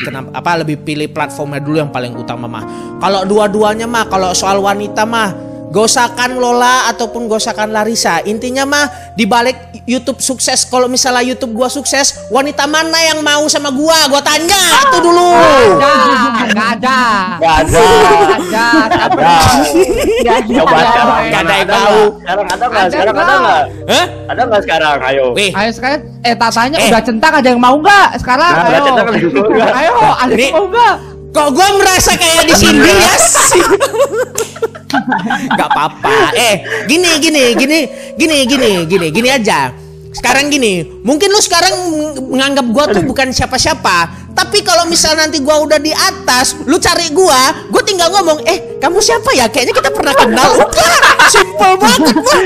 Speaker 1: lebih pilih platformnya dulu yang paling utama mah. Kalau dua-duanya mah kalau soal wanita mah gosakan Lola ataupun gosakan Larissa. Intinya mah di balik YouTube sukses, kalau misalnya YouTube gua sukses, wanita mana yang mau sama gua? Gua tanya itu dulu.
Speaker 4: Nggak ada.
Speaker 5: Nggak ada. Coba sekarang.
Speaker 1: Nggak ada yang
Speaker 5: Ada
Speaker 1: tahu.
Speaker 5: nggak? Sekarang ada nggak? Sekarang ada nggak?
Speaker 1: Hah?
Speaker 5: Ada nggak sekarang? Ayo.
Speaker 1: Wih,
Speaker 4: Ayo sekarang tatanya udah centang, ada yang mau nggak sekarang?
Speaker 5: Nah, udah
Speaker 4: Ayo.
Speaker 5: centang, ada yang mau nggak?
Speaker 4: Ayo, ada
Speaker 1: Nih.
Speaker 4: yang mau nggak?
Speaker 1: kok gua merasa kayak di sini ya sih? Gak apa-apa. Gini aja. Sekarang gini, mungkin lu sekarang menganggap gua tuh bukan siapa-siapa. Tapi kalau misal nanti gua udah di atas, lu cari gua tinggal ngomong, kamu siapa ya? Kayaknya kita pernah kenal. Udah, simple banget, Bang.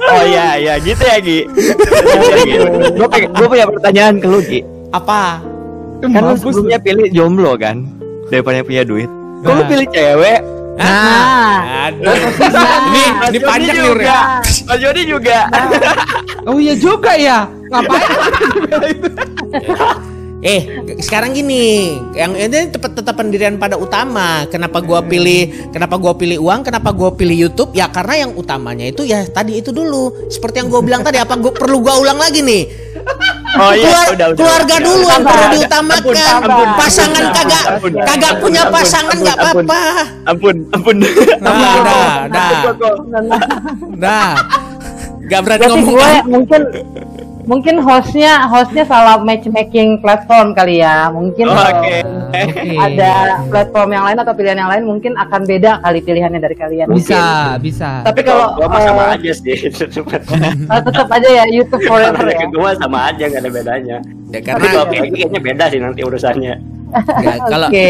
Speaker 2: Oh iya gitu ya Gi. Gue punya pertanyaan ke lu Gi.
Speaker 1: Apa?
Speaker 2: Kan lu sebelumnya pilih jomblo kan daripada punya duit. Kok lu
Speaker 1: Nah.
Speaker 2: pilih cewek?
Speaker 3: Nah,
Speaker 1: Aduh. Ini panjang nih, Ur, ya.
Speaker 2: Mas Jody juga.
Speaker 4: Oh iya juga ya. Ngapain?
Speaker 1: Sekarang gini, yang ini tetap pendirian pada utama. Kenapa gua pilih uang? Kenapa gua pilih YouTube? Ya karena yang utamanya itu ya tadi itu dulu. Seperti yang gua bilang tadi, apa gua perlu gua ulang lagi nih?
Speaker 2: Oh iya, udah.
Speaker 1: Keluarga dulu yang perlu
Speaker 3: Ampun,
Speaker 1: diutamakan.
Speaker 3: ampun.
Speaker 1: Pasangan kagak punya pasangan nggak apa-apa.
Speaker 2: Ampun.
Speaker 1: Dah. Gak berani
Speaker 3: berarti
Speaker 1: ngomong
Speaker 3: gue
Speaker 1: kan?
Speaker 3: mungkin hostnya salah matchmaking platform kali ya. Mungkin
Speaker 2: Oke.
Speaker 3: ada platform yang lain atau pilihan yang lain mungkin akan beda kali pilihannya dari kalian.
Speaker 4: Bisa.
Speaker 3: Tapi kalau
Speaker 5: Gua mah sama aja sih.
Speaker 3: tetap aja ya YouTube forever ya.
Speaker 5: Gua sama aja, nggak ada bedanya.
Speaker 1: Ya
Speaker 5: Tapi
Speaker 1: karena
Speaker 5: kalau kayak gini kayaknya beda sih nanti urusannya.
Speaker 1: kalau
Speaker 3: Oke.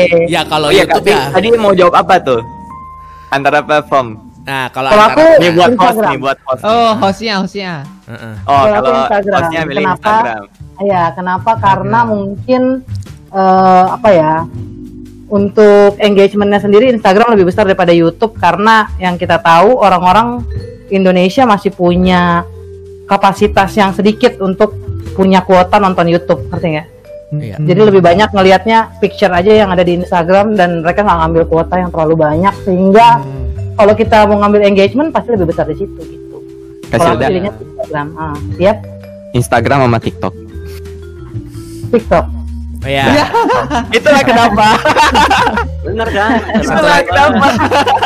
Speaker 1: kalau
Speaker 2: Iya,
Speaker 1: YouTube
Speaker 2: tapi
Speaker 1: ya.
Speaker 2: tadi mau jawab apa tuh? Antara platform.
Speaker 1: Nah, kalau
Speaker 3: Kalau
Speaker 1: antara
Speaker 3: aku
Speaker 2: Nih buat host
Speaker 3: Instagram.
Speaker 2: nih, buat host.
Speaker 4: Oh, hostnya.
Speaker 1: Heeh.
Speaker 2: Oh,
Speaker 3: Kalau aku
Speaker 2: kalau
Speaker 3: Instagram.
Speaker 2: hostnya milih
Speaker 3: Kenapa?
Speaker 2: Instagram.
Speaker 3: Ya, kenapa? Karena mungkin apa ya? Untuk engagementnya sendiri Instagram lebih besar daripada YouTube karena yang kita tahu orang-orang Indonesia masih punya kapasitas yang sedikit untuk punya kuota nonton YouTube, ngerti nggak?
Speaker 1: Iya.
Speaker 3: Jadi lebih banyak ngelihatnya picture aja yang ada di Instagram dan mereka nggak ngambil kuota yang terlalu banyak sehingga kalau kita mau ngambil engagement pasti lebih besar di situ gitu.
Speaker 2: Kasih
Speaker 3: Kalau aku
Speaker 2: udah.
Speaker 3: pilihnya Instagram, siap?
Speaker 2: Instagram sama TikTok.
Speaker 3: TikTok.
Speaker 1: Oh, ya.
Speaker 2: Itulah kenapa.
Speaker 5: Bener kan?
Speaker 2: Itulah kenapa.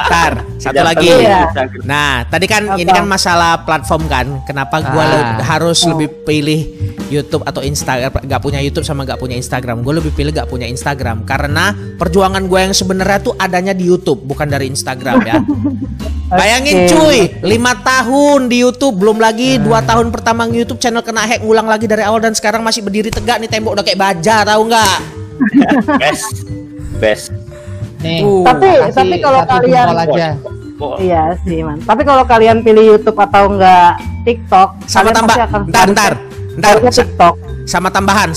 Speaker 1: Ntar, satu lagi.
Speaker 3: Iya.
Speaker 1: Nah, tadi kan
Speaker 3: Apa?
Speaker 1: ini kan masalah platform kan. Kenapa gua harus
Speaker 3: Oh.
Speaker 1: lebih pilih YouTube atau Instagram? Gak punya YouTube sama gak punya Instagram. Gue lebih pilih gak punya Instagram karena perjuangan gue yang sebenarnya tuh adanya di YouTube bukan dari Instagram ya. Bayangin
Speaker 3: Oke.
Speaker 1: cuy, 5 tahun di YouTube, belum lagi 2 tahun pertama YouTube channel kena hack, ngulang lagi dari awal dan sekarang masih berdiri tegak nih, tembok udah kayak baja, tahu nggak?
Speaker 5: Best.
Speaker 4: Nih.
Speaker 3: Tapi kalau
Speaker 4: satu
Speaker 3: kalian
Speaker 4: jempol aja.
Speaker 3: iya sih, man. Tapi kalau kalian pilih YouTube atau enggak TikTok,
Speaker 1: Sama
Speaker 3: kalian
Speaker 1: tambah,
Speaker 3: pasti akan
Speaker 1: ntar,
Speaker 3: harusnya TikTok.
Speaker 1: sama tambahan,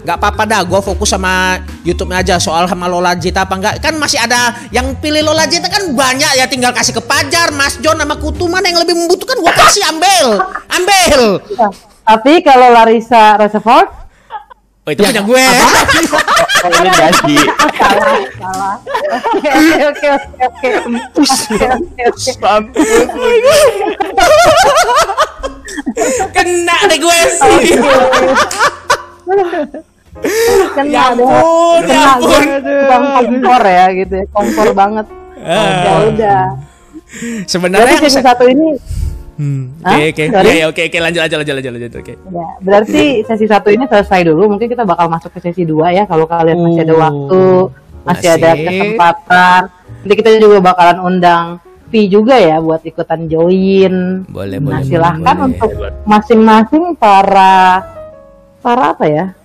Speaker 1: nggak apa-apa dah, gue fokus sama YouTube-nya aja. Soal sama Lola Jita apa enggak, kan masih ada yang pilih Lola Jita kan banyak ya, tinggal kasih ke Pajar, Mas John sama Kutu, mana yang lebih membutuhkan gue kasih, ambil.
Speaker 3: Nah, tapi kalau Larissa Reservoir
Speaker 1: Oh itu punya gue.
Speaker 2: Oh, ini gaji.
Speaker 3: salah. Oke.
Speaker 1: Kena deh gue sih.
Speaker 3: Kena
Speaker 1: Ya ampun, ya ampun.
Speaker 3: Bang kompor ya gitu ya, kompor banget. Ya udah.
Speaker 1: Sebenarnya
Speaker 3: Berarti sesi satu ini Hah?
Speaker 1: Oke,
Speaker 3: Sorry?
Speaker 1: oke, lanjut, oke.
Speaker 3: ya, berarti sesi satu ini selesai dulu. Mungkin kita bakal masuk ke sesi 2 ya kalau kalian masih ada waktu, masih ada
Speaker 1: Asik.
Speaker 3: kesempatan. Nanti kita juga bakalan undang V juga ya buat ikutan join.
Speaker 1: Boleh,
Speaker 3: Nah,
Speaker 1: boleh.
Speaker 3: silahkan
Speaker 1: boleh.
Speaker 3: untuk masing-masing para apa ya?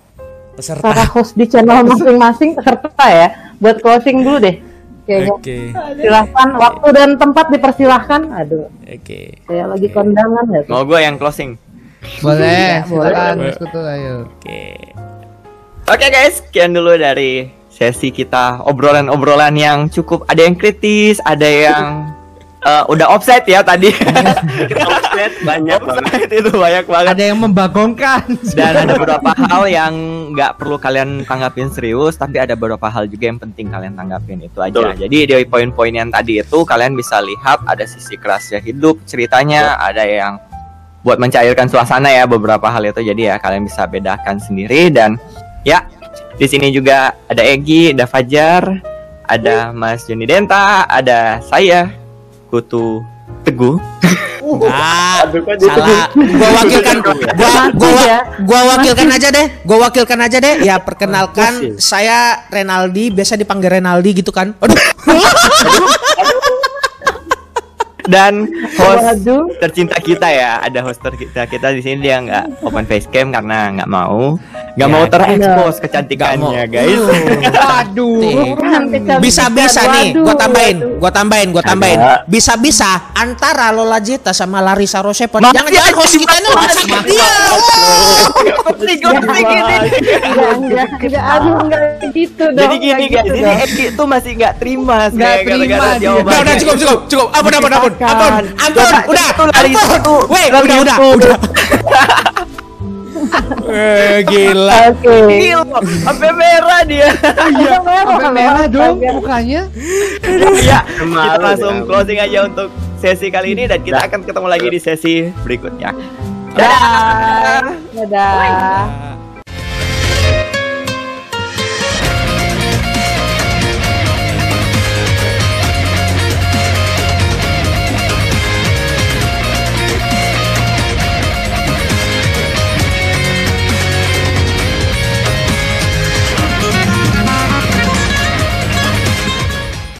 Speaker 1: Peserta.
Speaker 3: Para host di channel masing-masing peserta ya. Buat closing dulu deh. Kayaknya.
Speaker 1: Oke,
Speaker 3: Silahkan, waktu dan tempat dipersilahkan. Aduh,
Speaker 1: oke.
Speaker 3: saya lagi kondangan ya.
Speaker 2: Mau gue yang closing.
Speaker 4: Boleh, silakan
Speaker 1: boleh.
Speaker 4: Mas Kutu, ayo.
Speaker 1: Oke.
Speaker 2: Oke guys, sekian dulu dari sesi kita, obrolan-obrolan yang cukup, ada yang kritis, ada yang udah offset ya tadi.
Speaker 5: Offset banyak banget.
Speaker 2: Offset itu banyak banget.
Speaker 4: Ada yang membagongkan.
Speaker 2: Dan ada beberapa hal yang nggak perlu kalian tanggapin serius, tapi ada beberapa hal juga yang penting kalian tanggapin, itu aja.
Speaker 5: Betul.
Speaker 2: Jadi dari poin-poin yang tadi itu kalian bisa lihat ada sisi kerasnya hidup ceritanya, ada yang buat mencairkan suasana ya beberapa hal itu. Jadi ya kalian bisa bedakan sendiri. Dan ya di sini juga ada Egi, ada Fajar, ada Mas Joni Denta, ada saya Kutu Teguh.
Speaker 1: Ah,
Speaker 5: Aduh, kok
Speaker 1: salah. Gua wakilkan. Gua wakilkan aja deh. Gua wakilkan aja deh. Ya perkenalkan, saya Renaldi, biasa dipanggil Renaldi gitu kan. Aduh.
Speaker 2: Dan host
Speaker 3: Waduh.
Speaker 2: tercinta kita ya, ada host tercinta kita di sini, dia nggak open face cam karena nggak mau
Speaker 1: Ya,
Speaker 2: terekspos kecantikannya, guys.
Speaker 4: Waduh.
Speaker 1: Bisa-bisa nih,
Speaker 3: Waduh,
Speaker 1: gua tambahin.
Speaker 5: Ada.
Speaker 1: Bisa-bisa antara Lola Jeta sama Larissa Rosepo.
Speaker 2: Masih
Speaker 1: Jangan-jangan host kita ini sama dia.
Speaker 3: Enggak, aduh, enggak gitu dong.
Speaker 2: Jadi gini
Speaker 3: enggak
Speaker 2: guys,
Speaker 3: gitu
Speaker 2: ini
Speaker 3: dong.
Speaker 2: Egi tuh masih nggak terima
Speaker 4: Nggak
Speaker 2: gara-gara
Speaker 4: terima dia.
Speaker 2: jawabannya.
Speaker 1: Udah cukup. Ampun. Udah. Weh, udah. Gila.
Speaker 3: Oke.
Speaker 2: Gila, sampai merah dia.
Speaker 4: Sampai merah dong mukanya.
Speaker 2: Ya, kita
Speaker 5: Malu
Speaker 2: langsung
Speaker 5: ya.
Speaker 2: closing aja untuk sesi kali ini dan kita akan ketemu lagi di sesi berikutnya.
Speaker 3: Dadah. Dadah.